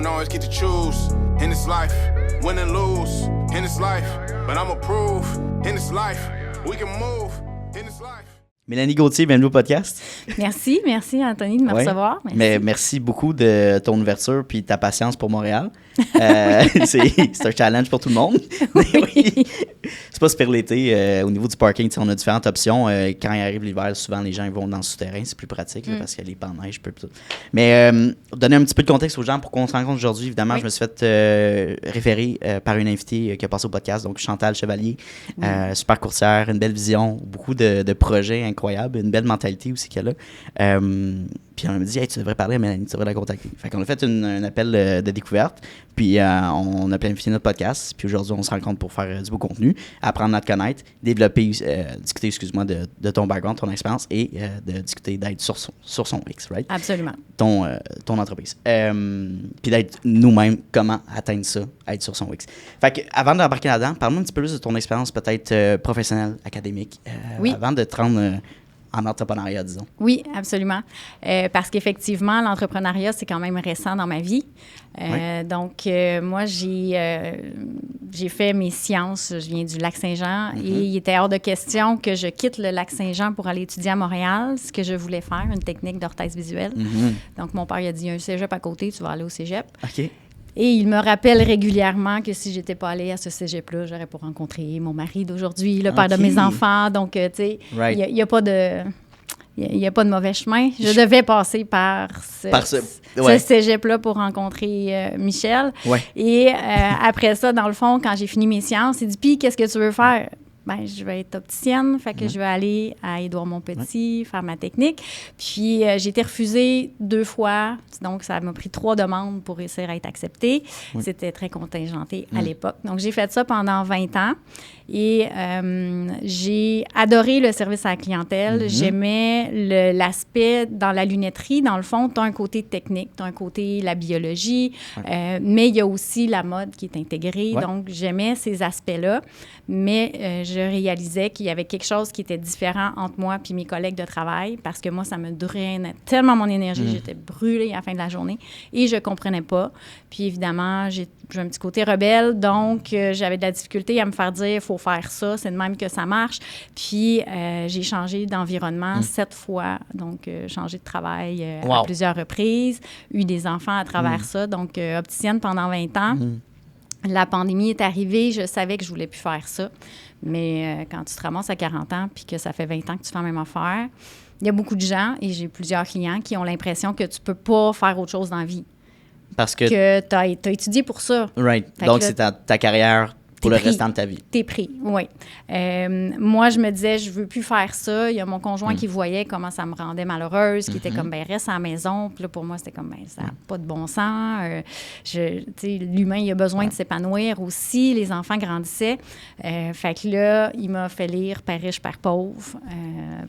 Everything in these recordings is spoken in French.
don't always get to choose in this life, win and lose in this life, but I'ma prove in this life, we can move in this life. Mélanie Gauthier, bienvenue au podcast. Merci Anthony de me recevoir. Merci. Mais merci beaucoup de ton ouverture puis ta patience pour Montréal. C'est un challenge pour tout le monde. Oui. C'est pas super l'été. Au niveau du parking, on a différentes options. Quand il arrive l'hiver, souvent les gens ils vont dans le souterrain. C'est plus pratique là, parce qu'il y a les pans de neige. Mais donner un petit peu de contexte aux gens pour qu'on se rencontre aujourd'hui. Évidemment, je me suis fait référer par une invitée qui a passé au podcast, donc Chantal Chevalier. Super courtière, une belle vision, beaucoup de projets incroyables, une belle mentalité aussi qu'elle a. Puis on m'a dit, hey, tu devrais parler à Mélanie, tu devrais la contacter. Fait qu'on a fait un appel de découverte, puis on a planifié notre podcast, puis aujourd'hui, on se rencontre pour faire du beau contenu, apprendre à te connaître, développer, discuter, de ton background, ton expérience, et de discuter d'être sur son X, right? Absolument. Ton entreprise. Puis d'être nous-mêmes, comment atteindre ça, être sur son X. Fait que, avant d'embarquer là-dedans, parle-moi un petit peu plus de ton expérience peut-être professionnelle, académique, avant de te rendre en entrepreneuriat, disons. Oui, absolument. Parce qu'effectivement, l'entrepreneuriat, c'est quand même récent dans ma vie. Donc, moi, j'ai fait mes sciences. Je viens du Lac-Saint-Jean et il était hors de question que je quitte le Lac-Saint-Jean pour aller étudier à Montréal, ce que je voulais faire, une technique d'orthèse visuelle. Donc, mon père, il a dit, il y a un cégep à côté, tu vas aller au cégep. OK. Et il me rappelle régulièrement que si j'étais pas allée à ce cégep-là, j'aurais pas rencontré mon mari d'aujourd'hui, le père de mes enfants. Donc, tu sais, il n'y a pas de... Il n'y a pas de mauvais chemin. Je devais passer par ce cégep-là pour rencontrer Michel. Ouais. Et après ça, dans le fond, quand j'ai fini mes sciences, il dit « Puis, qu'est-ce que tu veux faire? » Ben, je vais être opticienne, fait que je vais aller à Édouard-Montpetit faire ma technique. Puis, j'ai été refusée 2 fois, donc ça m'a pris 3 demandes pour réussir à être acceptée. C'était très contingenté à l'époque. Donc, j'ai fait ça pendant 20 ans et j'ai adoré le service à la clientèle. J'aimais l'aspect dans la lunetterie. Dans le fond, tu as un côté technique, tu as un côté la biologie, mais il y a aussi la mode qui est intégrée. Donc, j'aimais ces aspects-là, mais je réalisais qu'il y avait quelque chose qui était différent entre moi et mes collègues de travail parce que moi, ça me drainait tellement mon énergie. J'étais brûlée à la fin de la journée et je ne comprenais pas. Puis évidemment, j'ai un petit côté rebelle, donc j'avais de la difficulté à me faire dire « il faut faire ça, c'est de même que ça marche ». Puis j'ai changé d'environnement 7 fois, donc changé de travail à plusieurs reprises, eu des enfants à travers ça, donc opticienne pendant 20 ans. La pandémie est arrivée, je savais que je voulais plus faire ça. Mais quand tu te ramasses à 40 ans puis que ça fait 20 ans que tu fais la même affaire, il y a beaucoup de gens, et j'ai plusieurs clients qui ont l'impression que tu peux pas faire autre chose dans la vie. Parce que tu as étudié pour ça. Right. Donc, c'est ta carrière pour le restant de ta vie. T'es pris, oui. Moi, je me disais, je veux plus faire ça. Il y a mon conjoint qui voyait comment ça me rendait malheureuse, qui était comme, ben reste à la maison. Puis là, pour moi, c'était comme, ben ça n'a pas de bon sens. L'humain, il a besoin de s'épanouir aussi. Les enfants grandissaient. Fait que là, il m'a fait lire Père riche, Père pauvre.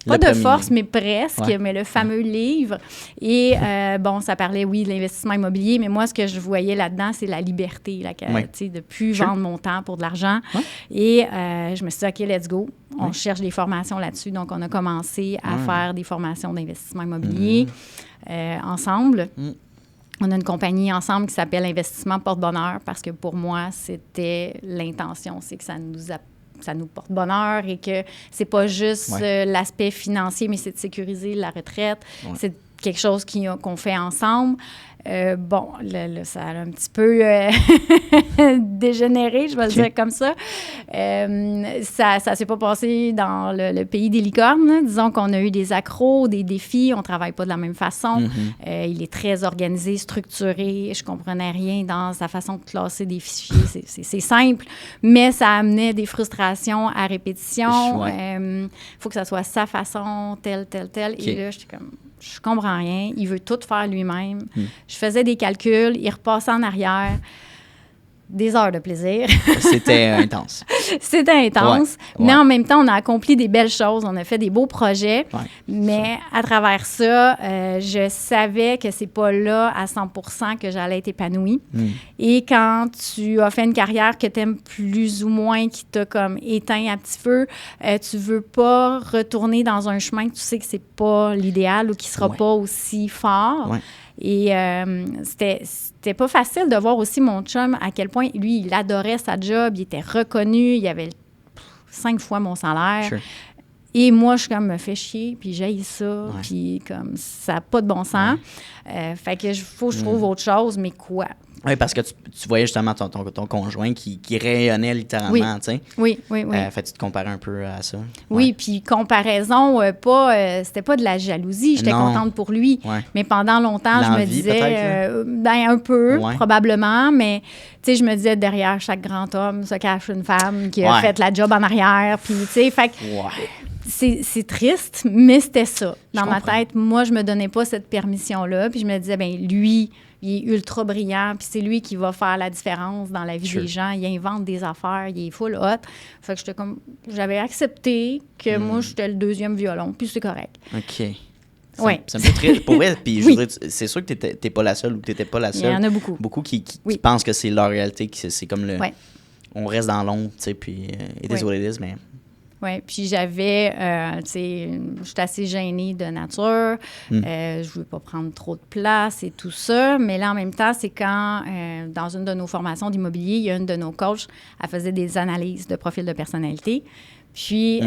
Pas de force, mais presque. Mais le fameux livre. Et bon, ça parlait, oui, de l'investissement immobilier, mais moi, ce que je voyais là-dedans, c'est la liberté, de ne plus vendre mon temps pour de l'argent. Et je me suis dit, OK, let's go. On cherche des formations là-dessus. Donc, on a commencé à faire des formations d'investissement immobilier ensemble. On a une compagnie ensemble qui s'appelle Investissement Porte-Bonheur parce que pour moi, c'était l'intention, c'est que ça nous porte bonheur et que c'est pas juste l'aspect financier, mais c'est de sécuriser la retraite. C'est quelque chose qu'on fait ensemble. Bon, ça a un petit peu dégénéré, je vais le dire comme ça. Ça s'est pas passé dans le pays des licornes. Là. Disons qu'on a eu des accros, des défis. On travaille pas de la même façon. Il est très organisé, structuré. Je comprenais rien dans sa façon de classer des fichiers. C'est simple, mais ça amenait des frustrations à répétition. Faut que ça soit sa façon, telle. Et là, j'étais comme... Je comprends rien. Il veut tout faire lui-même. Je faisais des calculs. Il repassait en arrière. Des heures de plaisir. C'était intense. C'était intense. Ouais. Mais en même temps, on a accompli des belles choses. On a fait des beaux projets. Ouais, mais à travers ça, je savais que c'est pas là à 100% que j'allais être épanouie. Et quand tu as fait une carrière que tu aimes plus ou moins, qui t'a comme éteint un petit peu, tu veux pas retourner dans un chemin que tu sais que c'est pas l'idéal ou qui sera pas aussi fort. Ouais. Et c'était pas facile de voir aussi mon chum à quel point, lui, il adorait sa job, il était reconnu, il avait 5 fois mon salaire. Sure. Et moi, je me fais chier, puis j'haïs ça, puis comme ça n'a pas de bon sens. Fait que faut que je trouve autre chose, mais quoi? Oui, parce que tu voyais justement ton conjoint qui rayonnait littéralement, tu sais. Oui. Fait que tu te comparais un peu à ça. Oui, puis comparaison, c'était pas de la jalousie. J'étais contente pour lui. Ouais. Mais pendant longtemps, je me disais, un peu, probablement, mais tu sais, je me disais, derrière chaque grand homme se cache une femme qui a fait la job en arrière, puis tu sais, fait que c'est triste, mais c'était ça. Dans ma tête, moi, je me donnais pas cette permission-là, puis je me disais, lui, il est ultra brillant, puis c'est lui qui va faire la différence dans la vie des gens. Il invente des affaires, il est full hot. Fait que j'avais accepté que moi, j'étais le deuxième violon, puis c'est correct. OK. Oui. Ça me fait très... Pour vrai, puis je veux dire, c'est sûr que t'es pas la seule ou que t'étais pas la seule. Il y en a beaucoup. Beaucoup qui pensent que c'est leur réalité, que c'est comme le... Ouais. On reste dans l'ombre, tu sais, puis it is what it is, mais... Oui, puis j'avais, j'étais assez gênée de nature. Je ne voulais pas prendre trop de place et tout ça. Mais là, en même temps, c'est quand, dans une de nos formations d'immobilier, il y a une de nos coachs, elle faisait des analyses de profil de personnalité. Puis,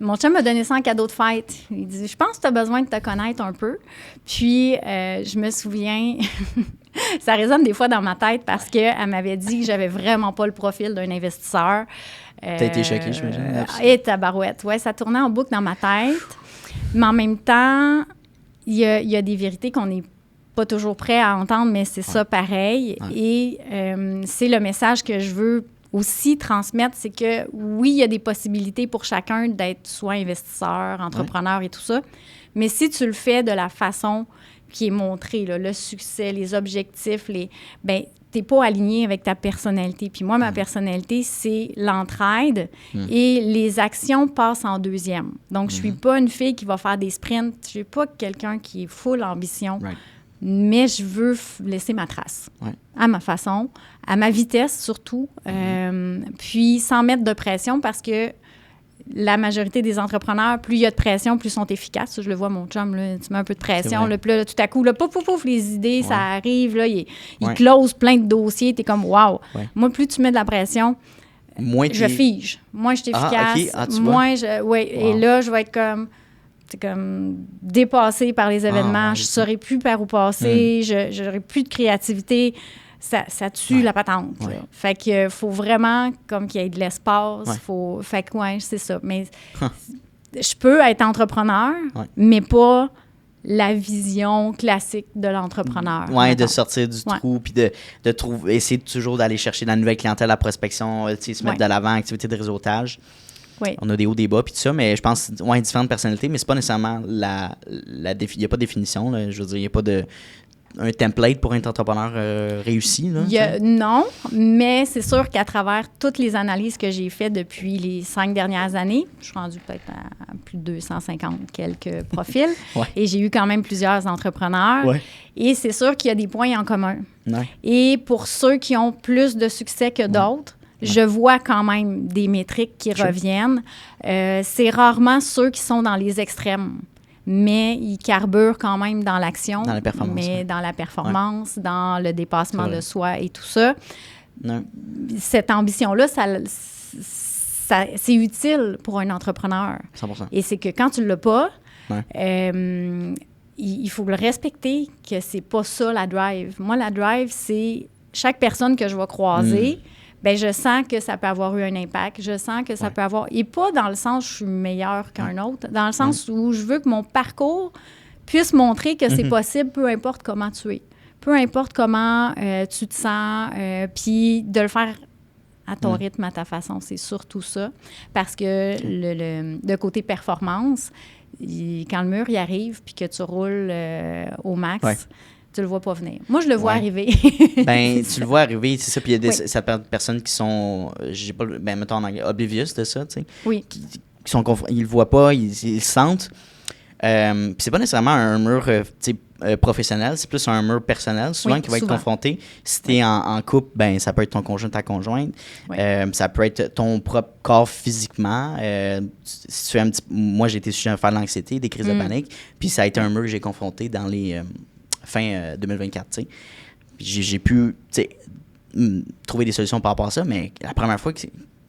mon chum m'a donné ça en cadeau de fête. Il dit, je pense que tu as besoin de te connaître un peu. Puis, je me souviens, ça résonne des fois dans ma tête parce qu'elle m'avait dit que j'avais vraiment pas le profil d'un investisseur. T'as été choquée, j'imagine. Et tabarouette. Oui, ça tournait en boucle dans ma tête. Mais en même temps, il y a des vérités qu'on n'est pas toujours prêt à entendre, mais c'est ça pareil. Ouais. Et c'est le message que je veux aussi transmettre, c'est que oui, il y a des possibilités pour chacun d'être soit investisseur, entrepreneur et tout ça, mais si tu le fais de la façon qui est montrée, là, le succès, les objectifs, t'es pas aligné avec ta personnalité. Puis moi, ma personnalité, c'est l'entraide et les actions passent en deuxième. Donc, je suis pas une fille qui va faire des sprints. Je suis pas quelqu'un qui est full ambition. Right. Mais je veux laisser ma trace à ma façon, à ma vitesse surtout, puis sans mettre de pression parce que la majorité des entrepreneurs, plus il y a de pression, plus ils sont efficaces. Je le vois, mon chum, là, tu mets un peu de pression, là, puis là, tout à coup, là, pouf, les idées, ça arrive, là, il close plein de dossiers, t'es comme « wow ». Moi, plus tu mets de la pression, je fige. Moins je suis efficace, moins je... Et là, je vais être comme... C'est comme dépassée par les événements. Je ne saurais plus par où passer. Je n'aurais plus de créativité. Ça tue la patente. Fait qu'il faut vraiment comme qu'il y ait de l'espace. Fait que c'est ça. Mais je peux être entrepreneur, mais pas la vision classique de l'entrepreneur. Oui, de sortir du trou, puis de trouver, essayer toujours d'aller chercher de la nouvelle clientèle, la prospection, se mettre de l'avant, activité de réseautage. Oui. On a des hauts, des bas, puis tout ça, mais je pense, différentes personnalités, mais c'est pas nécessairement il n'y a pas de définition, là, je veux dire, il n'y a pas un template pour être entrepreneur réussi, là? Non, mais c'est sûr qu'à travers toutes les analyses que j'ai faites depuis les 5 dernières années, je suis rendue peut-être à plus de 250 quelques profils, et j'ai eu quand même plusieurs entrepreneurs, et c'est sûr qu'il y a des points en commun. Et pour ceux qui ont plus de succès que d'autres, je vois quand même des métriques qui reviennent. C'est rarement ceux qui sont dans les extrêmes, mais ils carburent quand même dans l'action, dans la performance, dans le dépassement de soi et tout ça. Cette ambition-là, c'est utile pour un entrepreneur. 100%. Et c'est que quand tu ne l'as pas, il faut le respecter, que c'est pas ça la drive. Moi, la drive, c'est chaque personne que je vais croiser, je sens que ça peut avoir eu un impact. Je sens que ça peut avoir... Et pas dans le sens où je suis meilleure qu'un autre, dans le sens où je veux que mon parcours puisse montrer que c'est possible, peu importe comment tu es. Peu importe comment tu te sens, puis de le faire à ton rythme, à ta façon, c'est surtout ça. Parce que le côté performance, quand le mur y arrive, puis que tu roules au max... tu le vois pas venir. Moi, je le vois arriver. Ben, tu le vois arriver, c'est ça. Puis il y a certaines personnes qui sont, mettons en anglais, oblivious de ça, tu sais. Oui. Qui sont ils le voient pas, ils le sentent. Puis c'est pas nécessairement un mur professionnel, c'est plus un mur personnel, souvent qui va être confronté. Si t'es en couple, ben ça peut être ton conjoint, ta conjointe. Ça peut être ton propre corps physiquement. Si tu fais moi, j'ai été sujet à faire de l'anxiété, des crises de panique. Puis ça a été un mur que j'ai confronté dans les fin 2024, tu sais. Puis j'ai pu, tu sais, trouver des solutions par rapport à ça, mais la première fois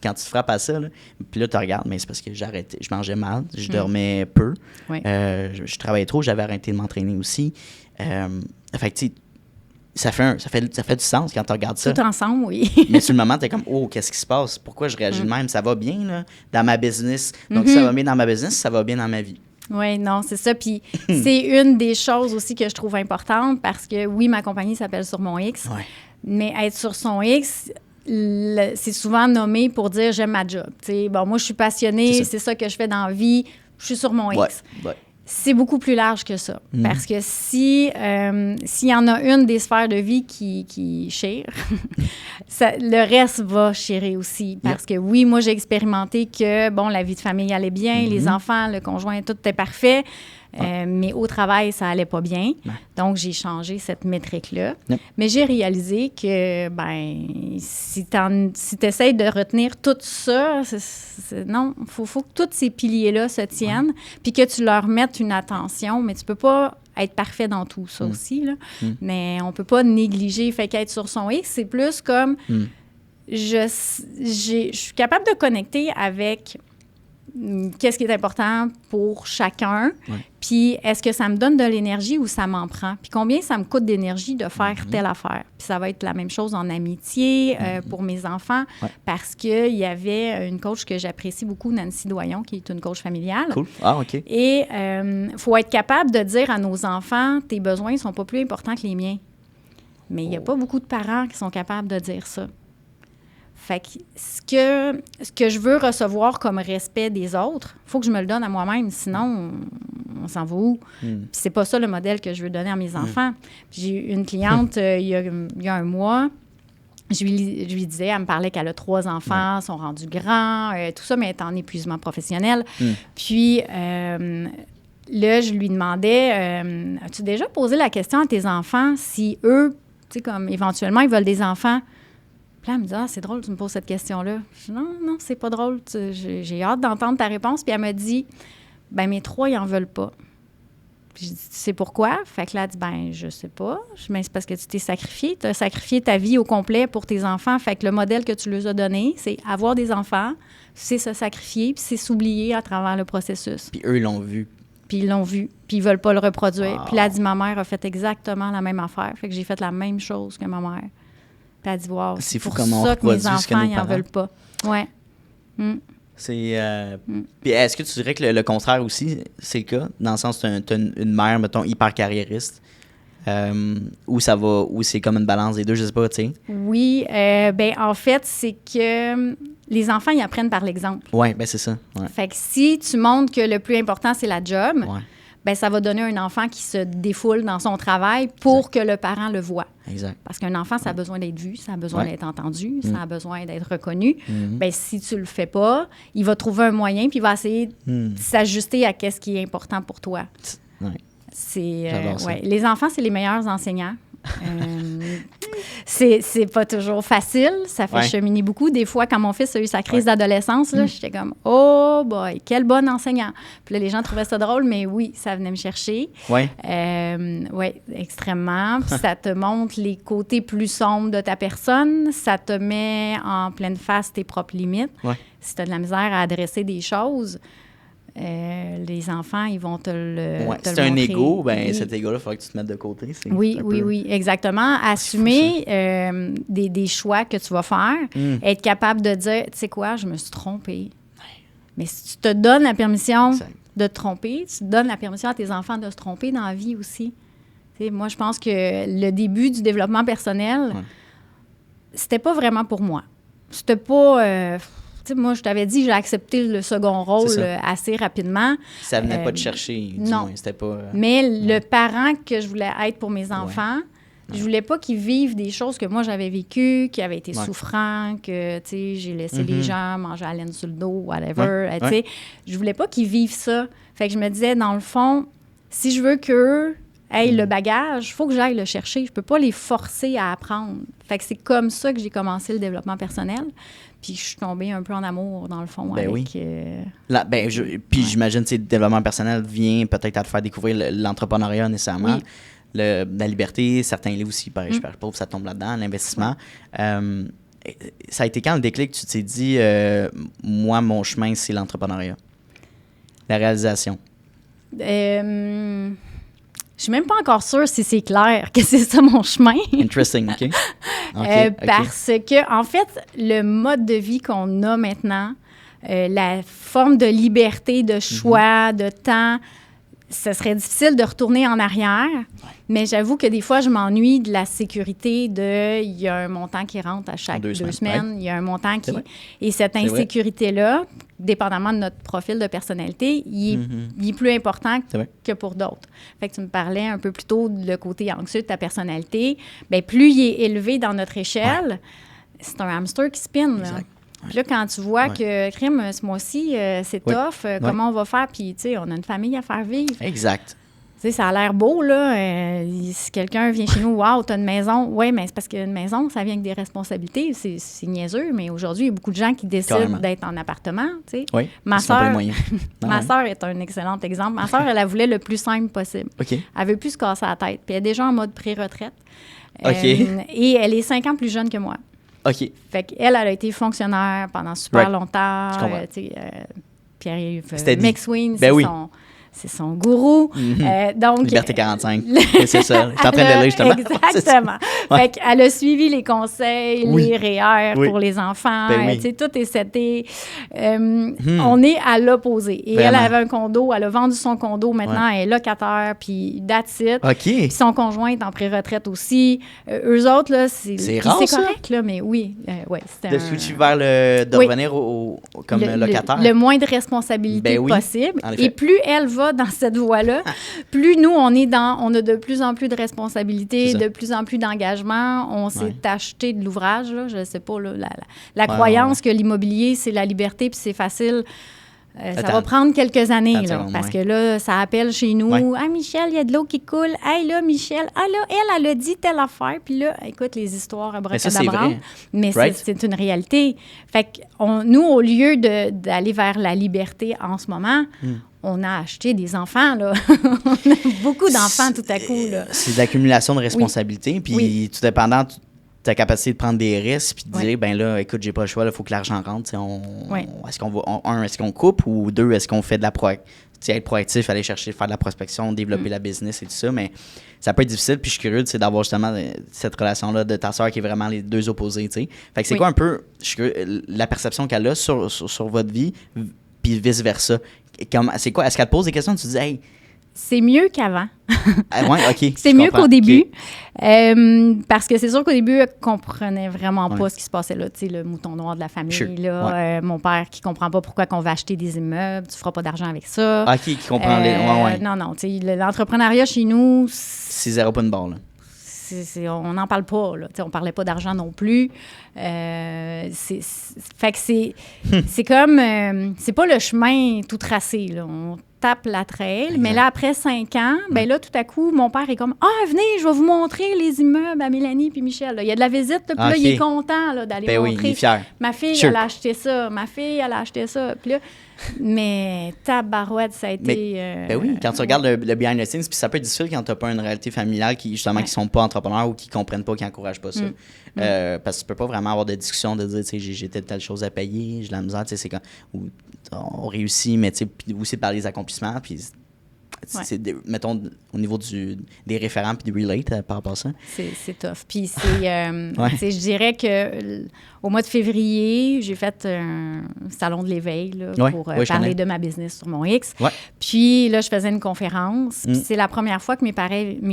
quand tu te frappes à ça, là, puis là, tu regardes, mais c'est parce que j'ai arrêté. Je mangeais mal, je dormais peu, je travaillais trop, j'avais arrêté de m'entraîner aussi. Fait que, tu sais, ça fait du sens quand tu regardes ça. Tout ensemble, oui. Mais sur le moment, tu es comme, oh, qu'est-ce qui se passe? Pourquoi je réagis de même? Ça va bien, là, dans ma business. Donc, ça va bien dans ma business, ça va bien dans ma vie. Oui, non, c'est ça. Puis c'est une des choses aussi que je trouve importante parce que, oui, ma compagnie s'appelle Sur mon X, mais être sur son X, c'est souvent nommé pour dire j'aime ma job. T'sais, bon, moi, je suis passionnée, c'est ça que je fais dans la vie, je suis sur mon X. C'est beaucoup plus large que ça. Parce que s'il y en a une des sphères de vie qui chire, le reste va chirer aussi. Parce que oui, moi, j'ai expérimenté que, bon, la vie de famille allait bien, les enfants, le conjoint, tout était parfait. Mais au travail, ça allait pas bien. Donc, j'ai changé cette métrique-là. Mais j'ai réalisé que, ben, si tu essaies de retenir tout ça, non, il faut que tous ces piliers-là se tiennent, puis que tu leur mettes une attention, mais tu peux pas être parfait dans tout ça aussi, là. Mais on peut pas négliger. Fait qu'être sur son X, c'est plus comme... Je suis capable de connecter avec... qu'est-ce qui est important pour chacun, puis est-ce que ça me donne de l'énergie ou ça m'en prend, puis combien ça me coûte d'énergie de faire telle affaire. Puis ça va être la même chose en amitié pour mes enfants, parce qu'il y avait une coach que j'apprécie beaucoup, Nancy Doyon, qui est une coach familiale. Cool. Ah, OK. Et il faut être capable de dire à nos enfants, tes besoins ne sont pas plus importants que les miens. Mais il n'y a pas beaucoup de parents qui sont capables de dire ça. Fait que ce que je veux recevoir comme respect des autres, il faut que je me le donne à moi-même, sinon on s'en va où? Puis c'est pas ça le modèle que je veux donner à mes enfants. Puis j'ai eu une cliente il y a un mois, je lui disais, elle me parlait qu'elle a 3 enfants, sont rendus grands, tout ça, mais elle est en épuisement professionnel. Puis là, je lui demandais, as-tu déjà posé la question à tes enfants si eux, tu sais, comme éventuellement, ils veulent des enfants? Puis là, elle me dit, c'est drôle, tu me poses cette question-là. Je dis, non, c'est pas drôle. J'ai hâte d'entendre ta réponse. Puis elle m'a dit, ben mes 3, ils en veulent pas. Puis je dis, tu sais pourquoi? Fait que là, elle dit, ben je sais pas. Mais c'est parce que tu t'es sacrifié. Tu as sacrifié ta vie au complet pour tes enfants. Fait que le modèle que tu leur as donné, c'est avoir des enfants, c'est se sacrifier, puis c'est s'oublier à travers le processus. Puis eux, ils l'ont vu. Puis ils l'ont vu, puis ils veulent pas le reproduire. Wow. Puis là, elle dit, ma mère a fait exactement la même affaire. Fait que j'ai fait la même chose que ma mère. Puis elle dit, wow, c'est pour ça que mes enfants, ils n'en veulent pas. Ouais. C'est. Puis est-ce que tu dirais que le contraire aussi, c'est le cas? Dans le sens que tu as une mère, mettons, hyper carriériste, où c'est comme une balance des deux, je sais pas, tu sais? Oui. Ben en fait, c'est que les enfants, ils apprennent par l'exemple. Oui, ben c'est ça. Ouais. Fait que si tu montres que le plus important, c'est la job, ben ça va donner un enfant qui se défoule dans son travail pour que le parent le voie. Exact. Parce qu'un enfant, ça a besoin d'être vu, ça a besoin d'être entendu, ça a besoin d'être reconnu. Ben si tu le fais pas, il va trouver un moyen puis il va essayer de s'ajuster à ce qui est important pour toi. J'adore ça. Les enfants, c'est les meilleurs enseignants. C'est pas toujours facile. Ça fait cheminer beaucoup. Des fois, quand mon fils a eu sa crise d'adolescence, là, j'étais comme « Oh boy, quel bon enseignant! » Puis là, les gens trouvaient ça drôle, mais oui, ça venait me chercher. Oui, extrêmement. Puis ça te montre les côtés plus sombres de ta personne. Ça te met en pleine face tes propres limites. Si tu as de la misère à adresser des choses... les enfants, ils vont te le si c'est un ego, ben cet ego-là, il faudrait que tu te mettes de côté. Oui, exactement. Assumer des choix que tu vas faire, être capable de dire, tu sais quoi, je me suis trompée. Mais si tu te donnes la permission de te tromper, tu donnes la permission à tes enfants de se tromper dans la vie aussi. T'sais, moi, je pense que le début du développement personnel, c'était pas vraiment pour moi. C'était pas... sais, moi, je t'avais dit, j'ai accepté le second rôle assez rapidement. Ça venait pas de chercher, du moins. C'était pas... Mais le parent que je voulais être pour mes enfants, je voulais pas qu'ils vivent des choses que moi, j'avais vécues, qui avaient été souffrants, que, tu sais, j'ai laissé les gens manger à la laine sur le dos, whatever, tu sais. Je voulais pas qu'ils vivent ça. Fait que je me disais, dans le fond, si je veux qu'eux aient le bagage, il faut que j'aille le chercher. Je peux pas les forcer à apprendre. Fait que c'est comme ça que j'ai commencé le développement personnel. Puis je suis tombée un peu en amour, dans le fond, avec... Puis j'imagine que le développement personnel vient peut-être à te faire découvrir l'entrepreneuriat nécessairement. La liberté, certains livres aussi, pareil, je perds pauvre, ça tombe là-dedans, l'investissement. Ça a été quand le déclic, tu t'es dit, moi, mon chemin, c'est l'entrepreneuriat? La réalisation? Je suis même pas encore sûre si c'est clair que c'est ça mon chemin. Interesting, OK. Parce que, en fait, le mode de vie qu'on a maintenant, la forme de liberté, de choix, de temps, ce serait difficile de retourner en arrière, mais j'avoue que des fois, je m'ennuie de la sécurité il y a un montant qui rentre à chaque 2 semaines, il y a un montant qui... Et cette insécurité-là, dépendamment de notre profil de personnalité, il est plus important que pour d'autres. Fait que tu me parlais un peu plus tôt le côté anxieux de ta personnalité. Bien, plus il est élevé dans notre échelle, c'est un hamster qui spin, là. Puis là, quand tu vois que, crime, ce mois-ci, c'est tough, comment on va faire? Puis, tu sais, on a une famille à faire vivre. Exact. Tu sais, ça a l'air beau, là. Si quelqu'un vient chez nous, wow, t'as une maison. Oui, mais c'est parce qu'une maison, ça vient avec des responsabilités. C'est niaiseux, mais aujourd'hui, il y a beaucoup de gens qui décident d'être en appartement, tu sais. Oui, ma sœur est un excellent exemple. Ma sœur, elle voulait le plus simple possible. Elle veut plus se casser la tête. Puis elle est déjà en mode pré-retraite. Et elle est 5 ans plus jeune que moi. OK. Fait qu'elle, elle a été fonctionnaire pendant super longtemps. Pierre-Yves McSween, c'est son gourou. Donc, Liberté 45. C'est ça. Je suis en train de le lire, justement. Exactement. Fait qu'elle a suivi les conseils, les REER pour les enfants. Tout est seté. On est à l'opposé. Et elle avait un condo. Elle a vendu son condo. Maintenant, elle est locataire. Puis that's it. Puis son conjoint est en pré-retraite aussi. Eux autres, là, c'est correct, là, mais oui. De switcher vers de revenir comme locataire. Le moins de responsabilité possible. Et plus elle va dans cette voie-là, plus nous, on a de plus en plus de responsabilités, de plus en plus d'engagement. On s'est acheté de l'ouvrage, là, je ne sais pas, là, la croyance que l'immobilier, c'est la liberté puis c'est facile. Ça va prendre quelques années, là, parce que là, ça appelle chez nous. « Ah, Michel, il y a de l'eau qui coule. Hey, là, Michel, ah là, elle a dit telle affaire. » Puis là, écoute, les histoires abracadabrantes. Mais c'est une réalité. Fait que nous, au lieu d'aller vers la liberté en ce moment, on a acheté des enfants, là. On a beaucoup d'enfants tout à coup, là. C'est de l'accumulation de responsabilités. Puis, tout dépendant... ta capacité de prendre des risques puis de dire, ben là, écoute, j'ai pas le choix, il faut que l'argent rentre. Est-ce qu'on coupe ou 2, est-ce qu'on fait de la être proactif, aller chercher, faire de la prospection, développer la business et tout ça, mais ça peut être difficile, puis je suis curieux d'avoir justement cette relation-là de ta sœur qui est vraiment les deux opposés, tu sais. Fait que c'est quoi un peu la perception qu'elle a sur votre vie, puis vice-versa? C'est quoi? Est-ce qu'elle te pose des questions, tu dis, hey, c'est mieux qu'avant. C'est mieux qu'au début. Parce que c'est sûr qu'au début, elle ne comprenait vraiment pas ce qui se passait là. Tu sais, le mouton noir de la famille. Là, mon père qui ne comprend pas pourquoi on va acheter des immeubles. Tu ne feras pas d'argent avec ça. Qui comprend Non, tu sais, l'entrepreneuriat chez nous... C'est zéro point de barre, là. On n'en parle pas, là. On ne parlait pas d'argent non plus. Fait que c'est comme... c'est pas le chemin tout tracé, là. On tape la trail, mais là, après 5 ans, ben là, tout à coup, mon père est comme « Ah, venez, je vais vous montrer les immeubles à Mélanie puis Michel. » Il y a de la visite, puis là, il est content là, d'aller montrer. Oui, il est fier. Ma fille, elle a acheté ça. Ma fille, elle a acheté ça. Puis là, mais tabarouette, ça a été... quand tu regardes le behind the scenes, puis ça peut être difficile quand tu n'as pas une réalité familiale qui, justement, qui sont pas entrepreneurs ou qui comprennent pas, qui n'encouragent pas ça. Parce que tu peux pas vraiment avoir de discussion de dire, tu sais, j'ai telle chose à payer, j'ai de la misère, tu sais, c'est quand... on réussit, mais tu sais, aussi par les accomplissements, puis mettons, au niveau des référents puis du relate par rapport à ça. C'est tough. Puis je dirais que au mois de février, j'ai fait un salon de l'éveil là, pour parler de ma business sur mon X. Puis là, je faisais une conférence. Puis c'est la première fois que mes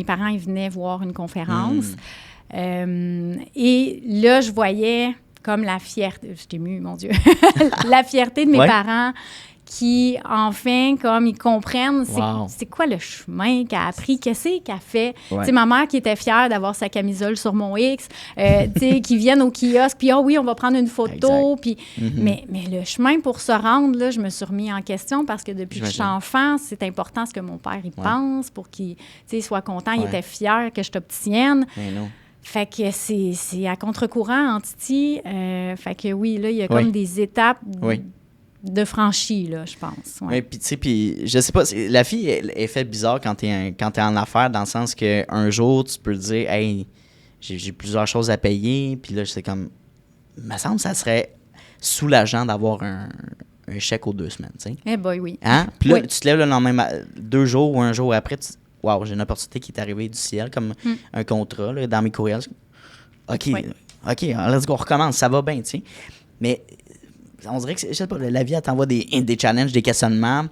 parents ils venaient voir une conférence. Et là, je voyais comme la fierté, je t'ai émue, mon Dieu, la fierté de mes parents qui, enfin, comme ils comprennent c'est quoi le chemin qu'elle a pris, qu'est-ce qu'elle fait. Tu sais, ma mère qui était fière d'avoir sa camisole sur mon X, tu sais, qui viennent au kiosque, puis oui, on va prendre une photo, puis... mais le chemin pour se rendre, là, je me suis remis en question parce que depuis que je suis enfant, c'est important ce que mon père, il pense pour qu'il, tu sais, soit content, il était fier que je t'obtienne. Fait que c'est à contre-courant en Titi. Fait que oui, là, il y a comme des étapes de franchie, là, je pense. Oui, puis tu sais, je sais pas, la fille, elle est faite bizarre quand t'es en affaires, dans le sens qu'un jour, tu peux te dire, hey, j'ai plusieurs choses à payer, puis là, c'est comme, il me semble que ça serait soulageant d'avoir un chèque aux 2 semaines, tu sais. Eh boy, oui. Hein? Puis là, tu te lèves le lendemain, 2 jours ou un jour après, wow, j'ai une opportunité qui est arrivée du ciel, comme un contrat, là, dans mes courriels. OK, let's go, on recommence, ça va bien, tu sais. Mais on dirait que, je sais pas, la vie, elle t'envoie des challenges, des questionnements.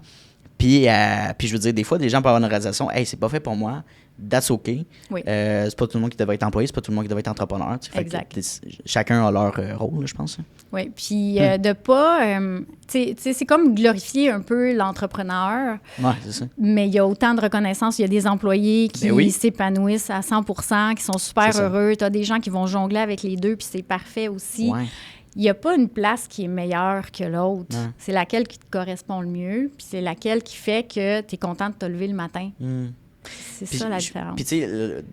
Puis je veux dire, des fois, des gens peuvent avoir une réalisation, hey, c'est pas fait pour moi, that's OK. Oui. C'est pas tout le monde qui devrait être employé, c'est pas tout le monde qui devrait être entrepreneur. Exact. Chacun a leur rôle, je pense. Oui, puis de pas... tu sais, c'est comme glorifier un peu l'entrepreneur. Oui, c'est ça. Mais il y a autant de reconnaissance. Il y a des employés qui s'épanouissent à 100%, qui sont super heureux. Tu as des gens qui vont jongler avec les deux, puis c'est parfait aussi. Ouais. Il n'y a pas une place qui est meilleure que l'autre. C'est laquelle qui te correspond le mieux, puis c'est laquelle qui fait que tu es content de te lever le matin. C'est ça la différence. Puis tu sais,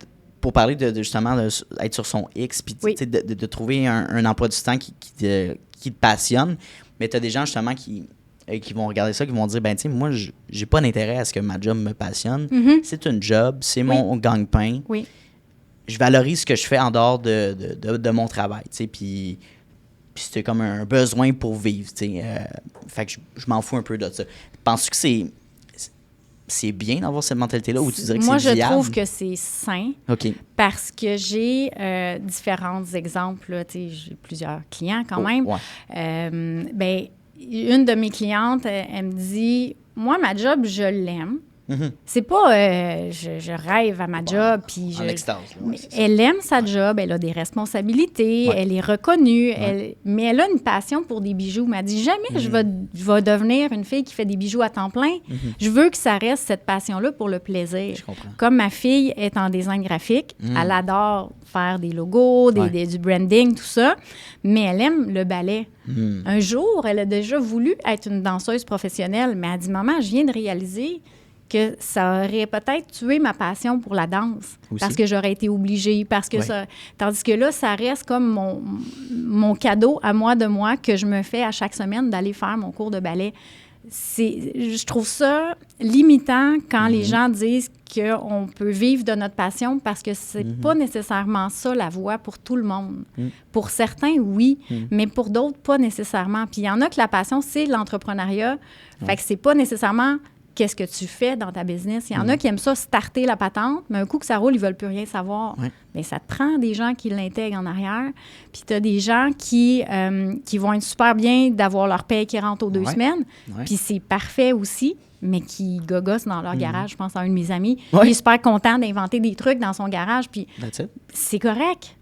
pour parler de justement être sur son X, puis de trouver un emploi du temps qui te passionne, mais tu as des gens justement qui vont regarder ça, qui vont dire, ben tu sais, moi, j'ai pas d'intérêt à ce que ma job me passionne. C'est une job, c'est mon gagne-pain. Oui. Je valorise ce que je fais en dehors de mon travail, tu sais, puis c'était comme un besoin pour vivre, tu sais. Fait que je m'en fous un peu de ça. Penses-tu que c'est bien d'avoir cette mentalité-là ou tu dirais que c'est viable? Moi, je trouve que c'est sain. OK. Parce que j'ai différents exemples. Là, j'ai plusieurs clients quand même. Ben, une de mes clientes, elle me dit, moi, ma job, je l'aime. C'est pas je rêve à ma job. Puis en extase. Elle aime sa job, elle a des responsabilités, elle est reconnue, mais elle a une passion pour des bijoux. Elle m'a dit jamais je vais devenir une fille qui fait des bijoux à temps plein. Je veux que ça reste cette passion-là pour le plaisir. Je comprends. Comme ma fille est en design graphique, elle adore faire des logos, du branding, tout ça, mais elle aime le ballet. Un jour, elle a déjà voulu être une danseuse professionnelle, mais elle a dit, maman, je viens de réaliser que ça aurait peut-être tué ma passion pour la danse. Aussi. Parce que j'aurais été obligée. Parce que tandis que là, ça reste comme mon cadeau à moi de moi que je me fais à chaque semaine d'aller faire mon cours de ballet. Je trouve ça limitant quand les gens disent qu'on peut vivre de notre passion parce que c'est pas nécessairement ça la voie pour tout le monde. Pour certains, oui, mais pour d'autres, pas nécessairement. Puis il y en a que la passion, c'est l'entrepreneuriat. Fait que c'est pas nécessairement qu'est-ce que tu fais dans ta business. Il y en a qui aiment ça, starter la patente, mais un coup que ça roule, ils veulent plus rien savoir. Mais ça te prend des gens qui l'intègrent en arrière. Puis tu as des gens qui vont être super bien d'avoir leur paye qui rentre aux 2 semaines. Puis c'est parfait aussi, mais qui gogossent dans leur garage. Je pense à un de mes amis. Il est super content d'inventer des trucs dans son garage. Puis c'est correct.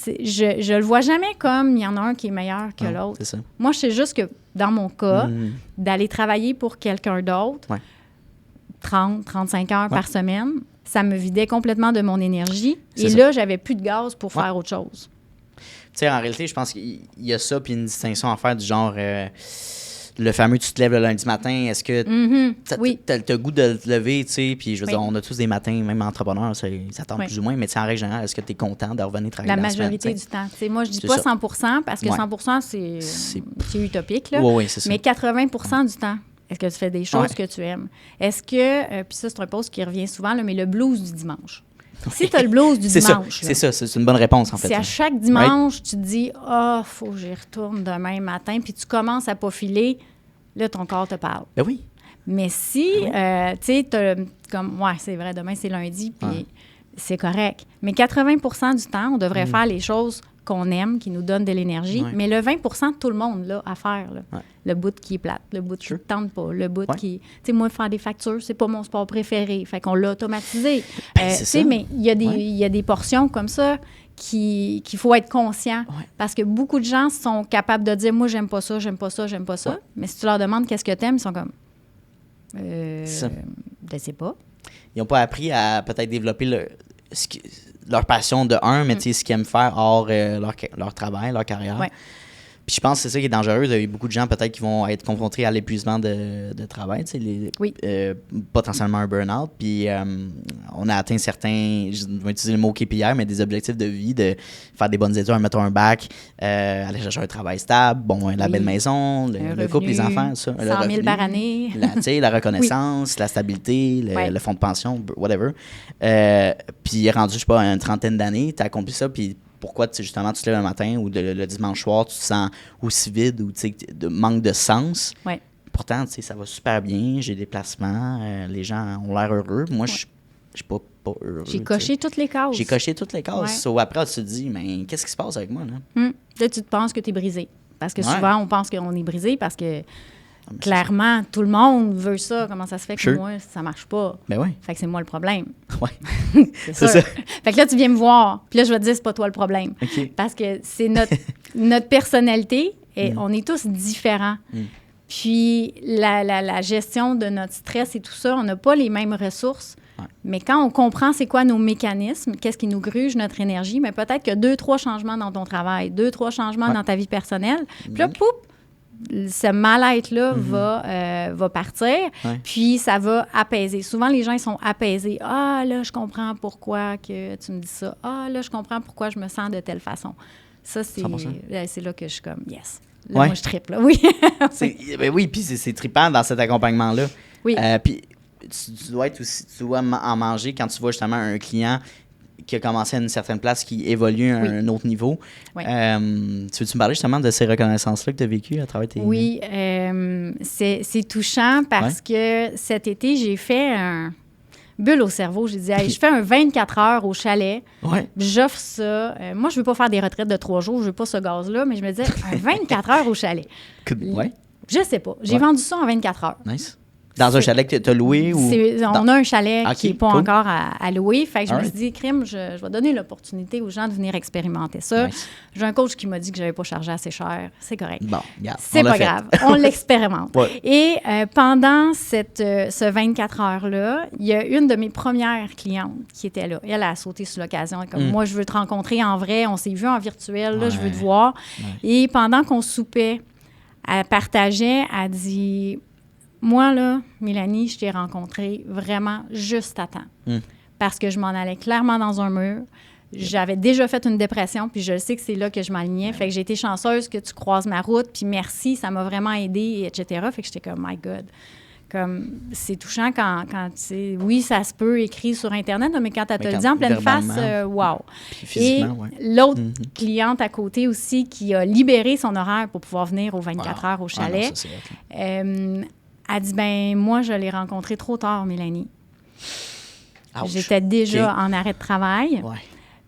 Je le vois jamais comme il y en a un qui est meilleur que l'autre. Moi, je sais juste que dans mon cas, d'aller travailler pour quelqu'un d'autre, 30, 35 heures par semaine, ça me vidait complètement de mon énergie. Et là, j'avais plus de gaz pour faire autre chose. Tu sais, en réalité, je pense qu'il y a ça, puis une distinction à faire du genre, le fameux tu te lèves le lundi matin, est-ce que t'as le goût de te lever, tu sais, puis je veux dire, on a tous des matins, même entrepreneurs, ça tombe plus ou moins, mais en règle générale, est-ce que tu es content de revenir travailler la majorité du temps. T'sais, moi, je dis pas 100% parce que 100%, c'est utopique, là. C'est ça. Mais 80% du temps. Est-ce que tu fais des choses que tu aimes? Est-ce que, puis ça, c'est un poste qui revient souvent, là, mais le blues du dimanche. Si tu as le blues du dimanche. C'est ça, c'est une bonne réponse, en fait. Si à chaque dimanche, tu te dis, faut que j'y retourne demain matin, puis tu commences à pas filer, là, ton corps te parle. Ben oui. Mais si, tu sais, comme, c'est vrai, demain, c'est lundi, puis c'est correct. Mais 80% du temps, on devrait faire les choses qu'on aime, qui nous donnent de l'énergie. Mais le 20%, tout le monde l'a à faire. Là. Le bout qui est plate, le bout qui ne tente pas, le bout qui... Tu sais, moi, faire des factures, c'est pas mon sport préféré. Fait qu'on l'a automatisé. Tu sais, mais il y a des portions comme ça qu'il faut être conscient. Ouais. Parce que beaucoup de gens sont capables de dire « Moi, j'aime pas ça, j'aime pas ça, j'aime pas ça. Ouais. » Mais si tu leur demandes qu'est-ce que t'aimes, ils sont comme Ça. je sais pas. Ils n'ont pas appris à peut-être développer leur passion de un, mais tu sais, ce qu'ils aiment faire hors leur travail, leur carrière. Ouais. Puis je pense que c'est ça qui est dangereux. Il y a beaucoup de gens peut-être qui vont être confrontés à l'épuisement de travail, tu sais, Oui. potentiellement un burn-out. Puis on a atteint certains, je vais utiliser le mot KPI, mais des objectifs de vie, de faire des bonnes études, mettons un bac, aller chercher un travail stable, la Oui. belle maison, le couple, les enfants, ça. 100 000 par année. La reconnaissance, la stabilité, le fonds de pension, whatever. Puis rendu, je sais pas, une trentaine d'années, tu as accompli ça, puis pourquoi justement tu te lèves le matin ou le dimanche soir, tu te sens aussi vide ou de manque de sens. Ouais. Pourtant, ça va super bien, j'ai des placements, les gens ont l'air heureux. Moi, je suis pas heureux. J'ai coché toutes les cases. J'ai coché toutes les cases. Ouais. So, après, tu te dis, mais qu'est-ce qui se passe avec moi? Là, Là, tu te penses que tu es brisé. Parce que Ouais. souvent, on pense qu'on est brisé parce que clairement, tout le monde veut ça. Comment ça se fait que Sure. moi, ça marche pas? Ben oui. Fait que c'est moi le problème. Ouais. C'est C'est sûr. ça. Fait que là, tu viens me voir. Puis là, je vais te dire, c'est pas toi le problème. OK. Parce que c'est notre personnalité et on est tous différents. Puis la gestion de notre stress et tout ça, on n'a pas les mêmes ressources. Ouais. Mais quand on comprend c'est quoi nos mécanismes, qu'est-ce qui nous gruge notre énergie, mais peut-être que 2-3 changements dans ton travail, 2-3 changements Ouais. dans ta vie personnelle. Puis là, poup, ce mal-être-là va partir, Ouais. puis ça va apaiser. Souvent, les gens, ils sont apaisés. « Ah, là, je comprends pourquoi que tu me dis ça. Ah, là, je comprends pourquoi je me sens de telle façon. » Ça, c'est 100%. là que je suis comme « Yes. » Là, Ouais. moi, je trippe, là. Oui. Ben oui, puis c'est trippant dans cet accompagnement-là. Oui. Puis tu dois être aussi, tu dois en manger quand tu vois justement un client qui a commencé à une certaine place, qui évolue à un autre niveau. Oui. Tu veux-tu me parler justement de ces reconnaissances-là que tu as vécues à travers tes... Oui, c'est touchant parce que cet été, j'ai fait un bulle au cerveau. J'ai dit, hey, je fais un 24 heures au chalet. Ouais. J'offre ça. Moi, je ne veux pas faire des retraites de 3 jours. Je ne veux pas ce gaz-là, mais je me disais, un 24 heures au chalet. Ouais. Je sais pas. J'ai Ouais. vendu ça en 24 heures. Nice. Dans un chalet que tu as loué ou... On a un chalet Ok, qui n'est pas cool. encore à louer. Fait que je me Alright. suis dit, crime, je vais donner l'opportunité aux gens de venir expérimenter ça. Nice. J'ai un coach qui m'a dit que je n'avais pas chargé assez cher. C'est correct. Bon, regarde, C'est on l'a pas fait. grave. On l'expérimente. Ouais. Et pendant ce 24 heures-là, il y a une de mes premières clientes qui était là. Elle a sauté sur l'occasion. Elle est comme, moi, je veux te rencontrer en vrai. On s'est vu en virtuel. Là, je veux te voir. Et pendant qu'on soupait, elle partageait, elle dit... Moi, là, Mélanie, je t'ai rencontrée vraiment juste à temps. Parce que je m'en allais clairement dans un mur. J'avais déjà fait une dépression, puis je sais que c'est là que je m'alignais. Fait que j'ai été chanceuse que tu croises ma route, puis merci, ça m'a vraiment aidée, etc. Fait que j'étais comme, my God. Comme, c'est touchant quand tu sais, oui, ça se peut écrire sur Internet, mais quand elle te le dit en pleine face, wow. Puis physiquement, Et l'autre cliente à côté aussi qui a libéré son horaire pour pouvoir venir aux 24 heures au chalet, Ah non, ça, c'est hot, elle dit, ben moi, je l'ai rencontré trop tard, Mélanie. Ouch. J'étais déjà OK. en arrêt de travail, Ouais.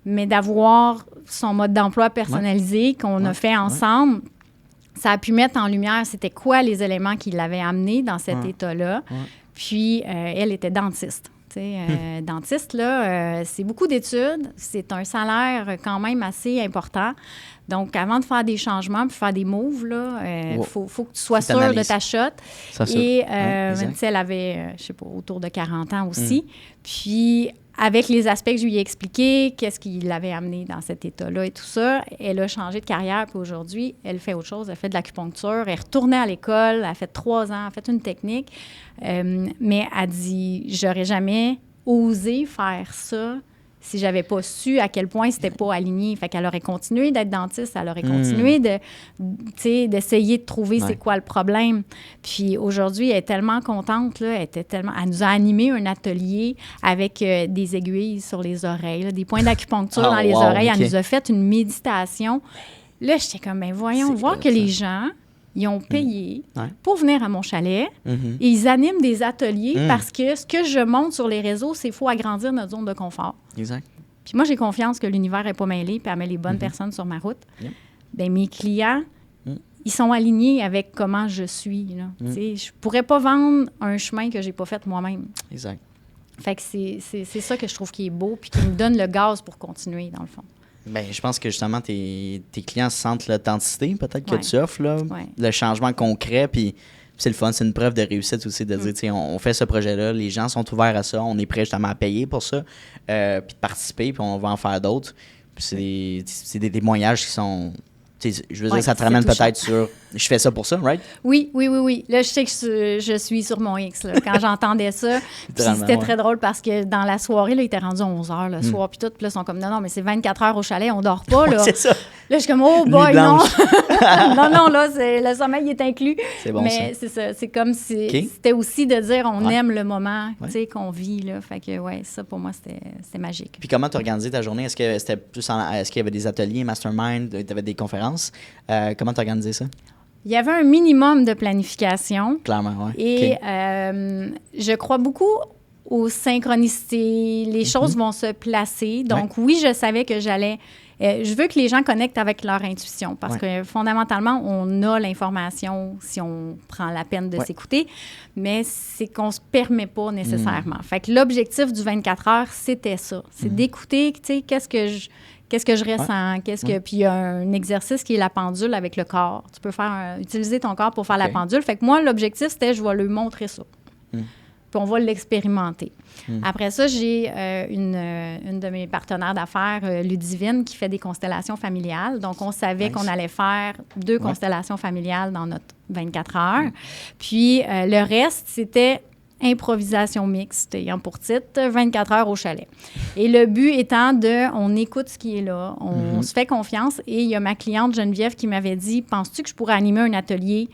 mais d'avoir son mode d'emploi personnalisé qu'on a fait ensemble, ça a pu mettre en lumière c'était quoi les éléments qui l'avaient amené dans cet état-là. Ouais. Puis, elle était dentiste. Dentiste, là, c'est beaucoup d'études. C'est un salaire quand même assez important. Donc, avant de faire des changements puis faire des moves, il faut que tu sois sûr de ta shot. Ça, Et exact. tu sais, elle avait, je sais pas, autour de 40 ans aussi. Puis, avec les aspects que je lui ai expliqués, qu'est-ce qui l'avait amené dans cet état-là et tout ça, elle a changé de carrière. Puis aujourd'hui, elle fait autre chose. Elle fait de l'acupuncture. Elle est retournée à l'école. Elle a fait 3 ans. Elle a fait une technique. Mais elle dit, j'aurais jamais osé faire ça si j'avais pas su à quel point c'était pas aligné. Fait qu'elle aurait continué d'être dentiste, elle aurait continué d'essayer de trouver c'est quoi le problème. Puis aujourd'hui, elle est tellement contente, là, elle nous a animé un atelier avec des aiguilles sur les oreilles, là, des points d'acupuncture dans les oreilles. Okay. Elle nous a fait une méditation. Là, j'étais comme, ben voyons, voir que les gens, ils ont payé pour venir à mon chalet et ils animent des ateliers parce que ce que je montre sur les réseaux, c'est qu'il faut agrandir notre zone de confort. Exact. Puis moi, j'ai confiance que l'univers n'est pas mêlé puis elle met les bonnes personnes sur ma route. Yep. Bien, mes clients, ils sont alignés avec comment je suis. Là. Tu sais, je ne pourrais pas vendre un chemin que je n'ai pas fait moi-même. Exact. Fait que c'est ça que je trouve qui est beau puis qui me donne le gaz pour continuer, dans le fond. Ben, je pense que justement, tes clients sentent l'authenticité peut-être que tu offres, là, le changement concret, puis c'est le fun, c'est une preuve de réussite aussi de dire, tu sais, on fait ce projet-là, les gens sont ouverts à ça, on est prêt justement à payer pour ça, puis de participer, puis on va en faire d'autres. Puis c'est des témoignages qui sont... Je veux dire, ça te ramène peut-être sur... Je fais ça pour ça, right? Oui. Là, je sais que je suis sur mon X, là, quand j'entendais ça. C'était très drôle parce que dans la soirée, là, il était rendu 11 h le soir, puis tout. Puis là, ils sont comme, non, mais c'est 24 heures au chalet, on dort pas, là. C'est ça. Là, je suis comme, oh boy, non. non, là, le sommeil est inclus. C'est bon, mais c'est ça. C'est comme si c'était aussi de dire, on aime le moment, tu sais, qu'on vit, là. Fait que, ça, pour moi, c'était magique. Puis comment tu organisais ta journée? Est-ce qu'il y avait des ateliers, mastermind, tu avais des conférences? Comment tu organisais ça? Il y avait un minimum de planification. Clairement, oui. Et je crois beaucoup aux synchronicités. Les choses vont se placer. Donc, oui, je savais que j'allais... je veux que les gens connectent avec leur intuition parce que fondamentalement, on a l'information si on prend la peine de s'écouter, mais c'est qu'on ne se permet pas nécessairement. Fait que l'objectif du 24 heures, c'était ça. C'est d'écouter, tu sais, qu'est-ce que je ressens? Puis il y a un exercice qui est la pendule avec le corps. Tu peux utiliser ton corps pour faire la pendule. Fait que moi, l'objectif, c'était je vais lui montrer ça. Puis on va l'expérimenter. Après ça, j'ai une de mes partenaires d'affaires, Ludivine, qui fait des constellations familiales. Donc, on savait qu'on allait faire 2 constellations familiales dans notre 24 heures. Puis, le reste, c'était improvisation mixte, ayant pour titre 24 heures au chalet. Et le but étant on écoute ce qui est là, on se fait confiance. Et il y a ma cliente Geneviève qui m'avait dit, penses-tu que je pourrais animer un atelier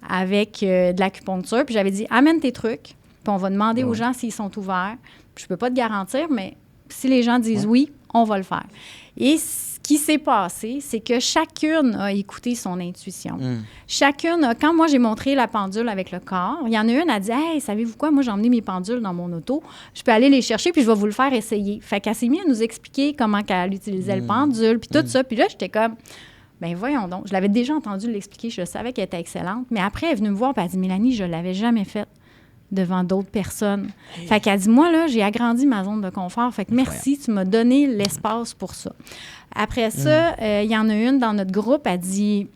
avec de l'acupuncture? Puis j'avais dit, amène tes trucs, puis on va demander aux gens s'ils sont ouverts. Puis je peux pas te garantir, mais si les gens disent oui, on va le faire. Et ce qui s'est passé, c'est que chacune a écouté son intuition. Chacune quand moi j'ai montré la pendule avec le corps, il y en a une qui a dit « Hey, savez-vous quoi? Moi, j'ai emmené mes pendules dans mon auto. Je peux aller les chercher, puis je vais vous le faire essayer. » Fait qu'elle s'est mise à nous expliquer comment elle utilisait le pendule, puis tout ça. Puis là, j'étais comme... Ben voyons donc. Je l'avais déjà entendu l'expliquer. Je savais qu'elle était excellente. Mais après, elle est venue me voir, puis elle a dit « Mélanie, je l'avais jamais faite devant d'autres personnes. » Fait qu'elle dit, moi, là, j'ai agrandi ma zone de confort. Fait que merci, tu m'as donné l'espace pour ça. Après ça, il y en a une dans notre groupe, elle dit,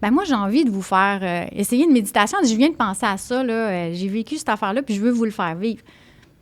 ben moi, j'ai envie de vous faire essayer une méditation. Elle dit, je viens de penser à ça, là. J'ai vécu cette affaire-là, puis je veux vous le faire vivre.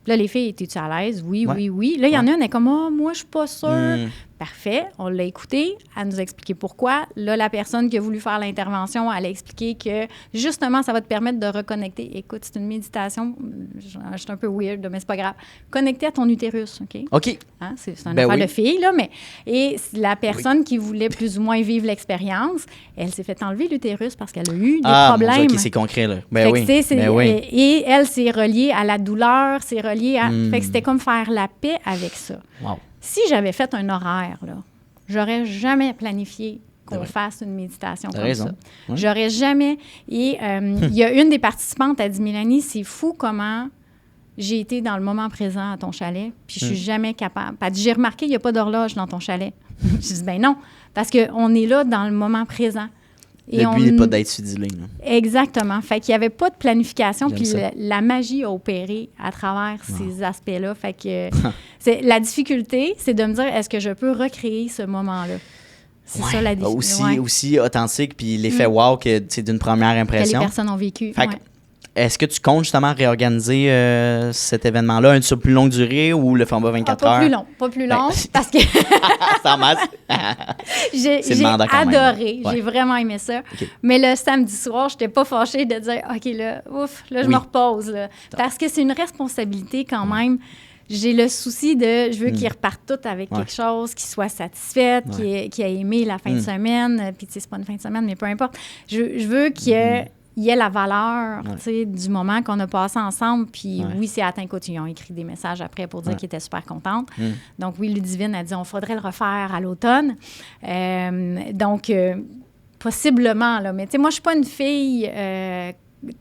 Puis là, les filles, étaient-tu à l'aise? Oui. Là, il y en a une, elle est comme, moi, je suis pas sûre. Parfait, on l'a écouté, elle nous a expliqué pourquoi. Là, la personne qui a voulu faire l'intervention, elle a expliqué que, justement, ça va te permettre de reconnecter. Écoute, c'est une méditation, je suis un peu weird, mais c'est pas grave. Connecter à ton utérus, OK? OK. Hein? C'est une affaire de fille, là, mais... Et la personne qui voulait plus ou moins vivre l'expérience, elle s'est fait enlever l'utérus parce qu'elle a eu des problèmes. OK, c'est concret, là. Oui. Et elle, c'est relié à la douleur, c'est relié à... Fait que c'était comme faire la paix avec ça. Wow. Si j'avais fait un horaire, là, j'aurais jamais planifié qu'on fasse une méditation comme ça. Ouais. J'aurais jamais... Et il y a une des participantes, elle dit, Mélanie, c'est fou comment j'ai été dans le moment présent à ton chalet, puis je suis jamais capable. Elle dit, j'ai remarqué, il n'y a pas d'horloge dans ton chalet. Je dis, ben non, parce qu'on est là dans le moment présent. Et le but n'est pas d'être sudilé. Exactement. Fait qu'il n'y avait pas de planification, puis la magie a opéré à travers ces aspects-là. Fait que la difficulté, c'est de me dire, est-ce que je peux recréer ce moment-là? C'est ça la difficulté. Aussi authentique, puis l'effet wow que c'est d'une première impression. Que les personnes ont vécu. Fait est-ce que tu comptes justement réorganiser cet événement-là sur plus longue durée ou le format 24 heures? Pas plus long, parce que... Sans masse. J'ai adoré. J'ai vraiment aimé ça. Okay. Mais le samedi soir, je n'étais pas fâchée de dire, OK, là, je me repose. Là. Parce que c'est une responsabilité quand même. J'ai le souci de... Je veux qu'ils repartent tous avec quelque chose, qu'ils soient satisfaits, qu'ils aient aimé la fin de semaine. Puis, tu sais, c'est pas une fin de semaine, mais peu importe. Je veux qu'il y ait la valeur du moment qu'on a passé ensemble. Puis oui, c'est atteint côté. Ils ont écrit des messages après pour dire qu'ils étaient super contentes. Donc oui, Ludivine a dit, on faudrait le refaire à l'automne. Donc, possiblement, là. Mais tu sais, moi, je suis pas une fille...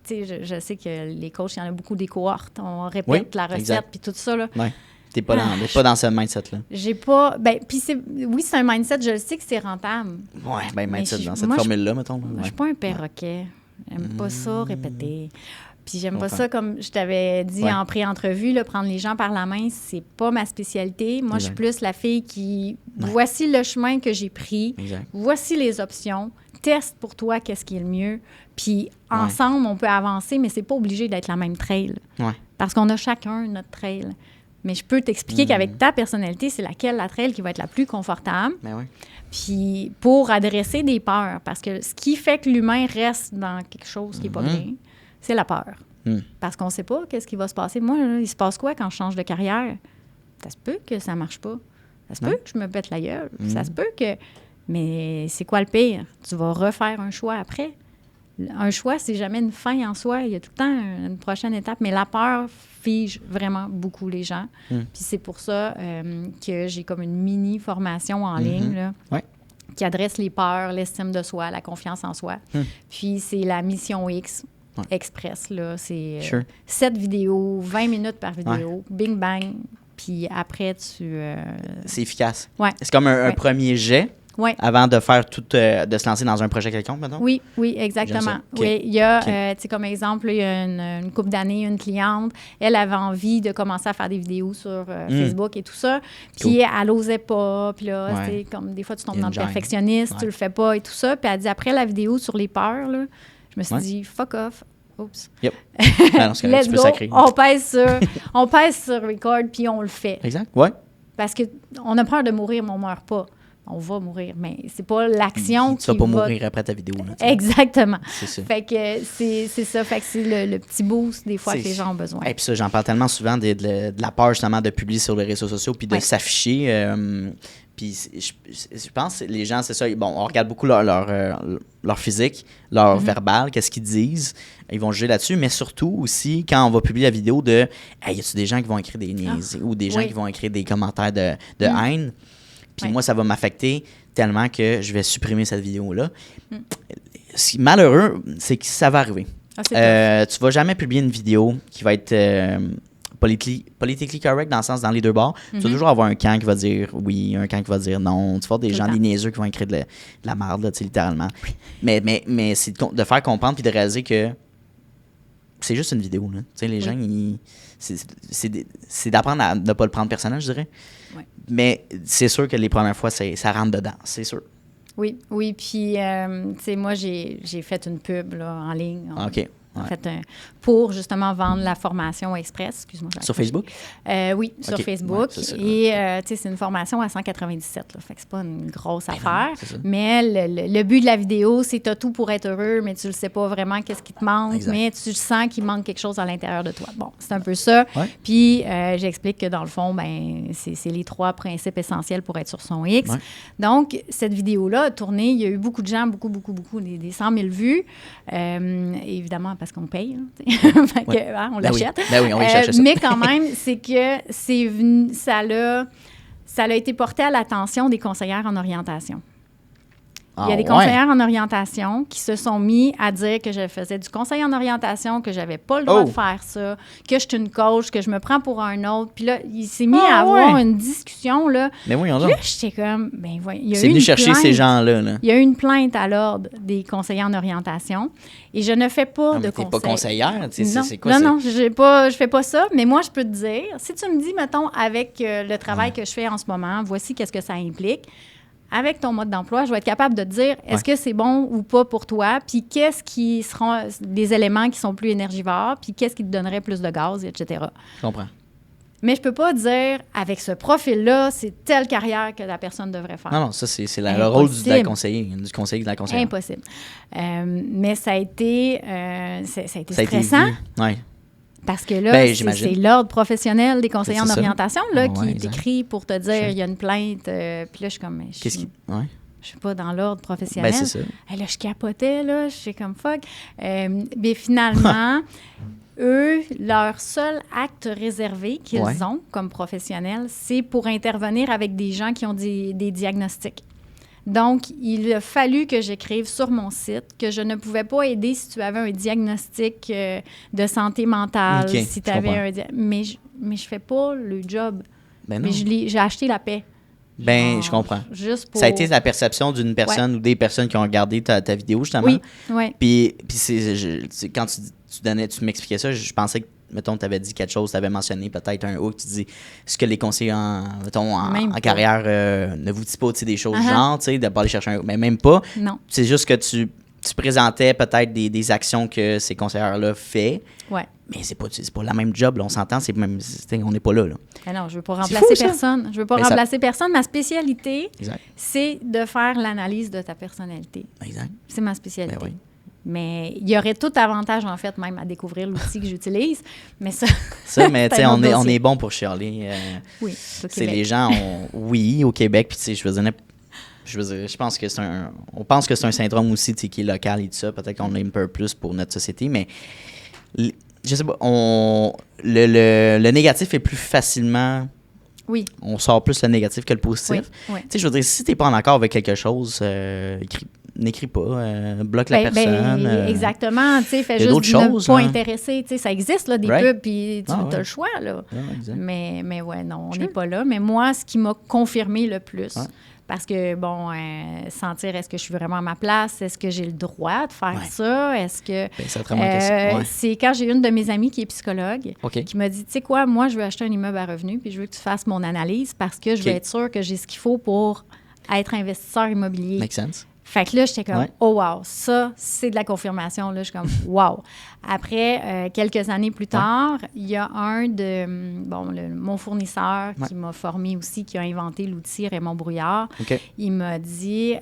je sais que les coachs, il y en a beaucoup des cohortes. On répète la recette puis tout ça, là. Oui. T'es pas dans ce mindset-là. J'ai pas... Puis c'est un mindset, je le sais que c'est rentable. Oui, mindset dans cette formule-là, mettons. Moi, je suis pas un perroquet. J'aime pas ça, répéter. Puis j'aime pas ça, comme je t'avais dit en pré-entrevue, là, prendre les gens par la main, c'est pas ma spécialité. Moi, je suis plus la fille qui... Voici le chemin que j'ai pris. Voici les options. Teste pour toi qu'est-ce qui est le mieux. Puis ensemble, on peut avancer, mais c'est pas obligé d'être la même trail. Parce qu'on a chacun notre trail. Mais je peux t'expliquer qu'avec ta personnalité, c'est laquelle la trail qui va être la plus confortable. Puis pour adresser des peurs. Parce que ce qui fait que l'humain reste dans quelque chose qui n'est pas bien, c'est la peur. Parce qu'on ne sait pas qu'est-ce qui va se passer. Moi, là, il se passe quoi quand je change de carrière? Ça se peut que ça ne marche pas. Ça se peut que je me pète la gueule. Ça se peut que... Mais c'est quoi le pire? Tu vas refaire un choix après. Un choix, c'est jamais une fin en soi. Il y a tout le temps une prochaine étape. Mais la peur fige vraiment beaucoup les gens. Puis c'est pour ça que j'ai comme une mini-formation en ligne là, qui adresse les peurs, l'estime de soi, la confiance en soi. Puis c'est la mission X express. Là. C'est 7 vidéos, 20 minutes par vidéo, bing bang. Puis après, c'est efficace. C'est comme un premier jet. Avant de faire tout, de se lancer dans un projet quelconque, maintenant? Oui, exactement. Oui, il y a, tu sais, comme exemple, il y a une couple d'années, une cliente, elle avait envie de commencer à faire des vidéos sur Facebook et tout ça. Puis elle n'osait pas. Puis là, c'est comme des fois, tu tombes dans le perfectionniste, tu le fais pas et tout ça. Puis elle dit, après la vidéo sur les peurs, là, je me suis dit, fuck off. Oups. Let's go. On pèse sur record, puis on le fait. Exact, Parce qu'on a peur de mourir, mais on ne meurt pas. On va mourir, mais c'est pas l'action qui va... Tu vas pas mourir après ta vidéo. Là, exactement. C'est ça. Fait que c'est ça. Fait que c'est le petit boost des fois que les gens ont besoin. Et puis ça, j'en parle tellement souvent de la peur justement de publier sur les réseaux sociaux puis de s'afficher. Puis je pense que les gens, c'est ça, bon, on regarde beaucoup leur physique, leur verbal, qu'est-ce qu'ils disent. Ils vont juger là-dessus, mais surtout aussi, quand on va publier la vidéo de « Hey, y a-tu des gens qui vont écrire des niaiseries ou des gens qui vont écrire des commentaires de haine? » Puis moi, ça va m'affecter tellement que je vais supprimer cette vidéo-là. Ce qui est malheureux, c'est que ça va arriver. Tu vas jamais publier une vidéo qui va être politically correct dans les deux bords. Tu vas toujours avoir un camp qui va dire oui, un camp qui va dire non. Tu vas avoir des gens, des niaiseux qui vont écrire de la merde, là, littéralement. Mais c'est de faire comprendre puis de réaliser que c'est juste une vidéo. Là. Les gens, c'est d'apprendre à ne pas le prendre personnel, je dirais. Mais c'est sûr que les premières fois, ça rentre dedans, c'est sûr. Oui. Puis, tu sais, moi, j'ai fait une pub là, en ligne. En fait, pour justement vendre la formation Express. Excuse-moi. Sur Facebook? Oui, sur Facebook. Et, tu sais, c'est une formation à 197. Là, fait que c'est pas une grosse affaire. Mais le but de la vidéo, c'est t'as tout pour être heureux, mais tu le sais pas vraiment qu'est-ce qui te manque, mais tu sens qu'il manque quelque chose à l'intérieur de toi. Bon, c'est un peu ça. Puis, j'explique que dans le fond, ben c'est les 3 principes essentiels pour être sur son X. Donc, cette vidéo-là a tourné. Il y a eu beaucoup de gens, beaucoup, des 100 000 vues. Évidemment, parce qu'on paye. On l'achète. On va chercher ça. Mais quand même, c'est que ça a été porté à l'attention des conseillères en orientation. Il y a des conseillères en orientation qui se sont mis à dire que je faisais du conseil en orientation, que j'avais pas le droit de faire ça, que je suis une coach, que je me prends pour un autre. Puis là, il s'est mis à avoir une discussion, là. Mais oui, là, j'étais comme, ben voyons. C'est venu chercher ces gens-là. Là. Il y a eu une plainte à l'ordre des conseillers en orientation et je ne fais pas de conseil. Tu n'es pas conseillère? C'est quoi? Non, je fais pas ça. Mais moi, je peux te dire, si tu me dis, mettons, avec le travail que je fais en ce moment, voici qu'est-ce que ça implique. Avec ton mode d'emploi, je vais être capable de te dire est-ce que c'est bon ou pas pour toi, puis qu'est-ce qui seront des éléments qui sont plus énergivores, puis qu'est-ce qui te donnerait plus de gaz, etc. Je comprends. Mais je peux pas dire, avec ce profil-là, c'est telle carrière que la personne devrait faire. Non, ça, c'est le rôle du conseiller de la conseillère. Impossible. Mais ça a été stressant. Oui. Parce que là, c'est l'ordre professionnel des conseillers en orientation là, qui t'écrit pour te dire il y a une plainte. Puis là, je suis comme, je suis pas dans l'ordre professionnel. Ben, c'est ça. Là, je capotais, là, je suis comme fuck. Mais finalement, eux, leur seul acte réservé qu'ils ont comme professionnels, c'est pour intervenir avec des gens qui ont des diagnostics. Donc, il a fallu que j'écrive sur mon site que je ne pouvais pas aider si tu avais un diagnostic de santé mentale, si tu avais mais je fais pas le job. Ben non. Mais j'ai acheté la paix. Ben, je comprends. Juste pour... Ça a été la perception d'une personne ou des personnes qui ont regardé ta vidéo, justement. Oui. Puis quand tu m'expliquais ça, je pensais que, mettons, tu avais dit quelque chose, tu avais mentionné peut-être un hook, tu dis, est-ce que les conseillers en carrière ne vous disent pas des choses genre, tu sais, de ne pas aller chercher un hook? Mais même pas. Non. C'est juste que tu présentais peut-être des actions que ces conseillers-là font. Ouais. Mais c'est pas la même job, là, on s'entend, on n'est pas là. Ben non, je veux pas remplacer personne. Je veux pas remplacer personne. Ma spécialité, exact. C'est de faire l'analyse de ta personnalité. Exact. C'est ma spécialité. Ben oui. Mais il y aurait tout avantage, en fait, même à découvrir l'outil que j'utilise. Mais ça, mais tu sais, on est bon pour chialer. Oui, au Québec. Les gens, oui, au Québec, puis tu sais, je pense que on pense que c'est un syndrome aussi, tu sais, qui est local et tout ça. Peut-être qu'on l'aime un peu plus pour notre société, mais je sais pas, le négatif est plus facilement... Oui. On sort plus le négatif que le positif. Oui. Tu sais, je veux dire, si t'es pas en accord avec quelque chose, n'écris pas, bloque la personne. Exactement, tu sais, fais juste ne pas intéresser. Tu sais, ça existe, là, des pubs, puis tu as le choix, là. Exact. Mais ouais, non, on n'est pas là. Mais moi, ce qui m'a confirmé le plus... Parce que, bon, sentir, est-ce que je suis vraiment à ma place? Est-ce que j'ai le droit de faire ça? Est-ce que... c'est quand j'ai une de mes amies qui est psychologue qui m'a dit, tu sais quoi, moi, je veux acheter un immeuble à revenus puis je veux que tu fasses mon analyse parce que je veux être sûre que j'ai ce qu'il faut pour être investisseur immobilier. Make sense. Fait que là, j'étais comme, oh wow, ça, c'est de la confirmation. Là, je suis comme, wow. Après, quelques années plus tard, il y a un de mon fournisseur qui m'a formé aussi, qui a inventé l'outil Raymond Brouillard. Il m'a dit,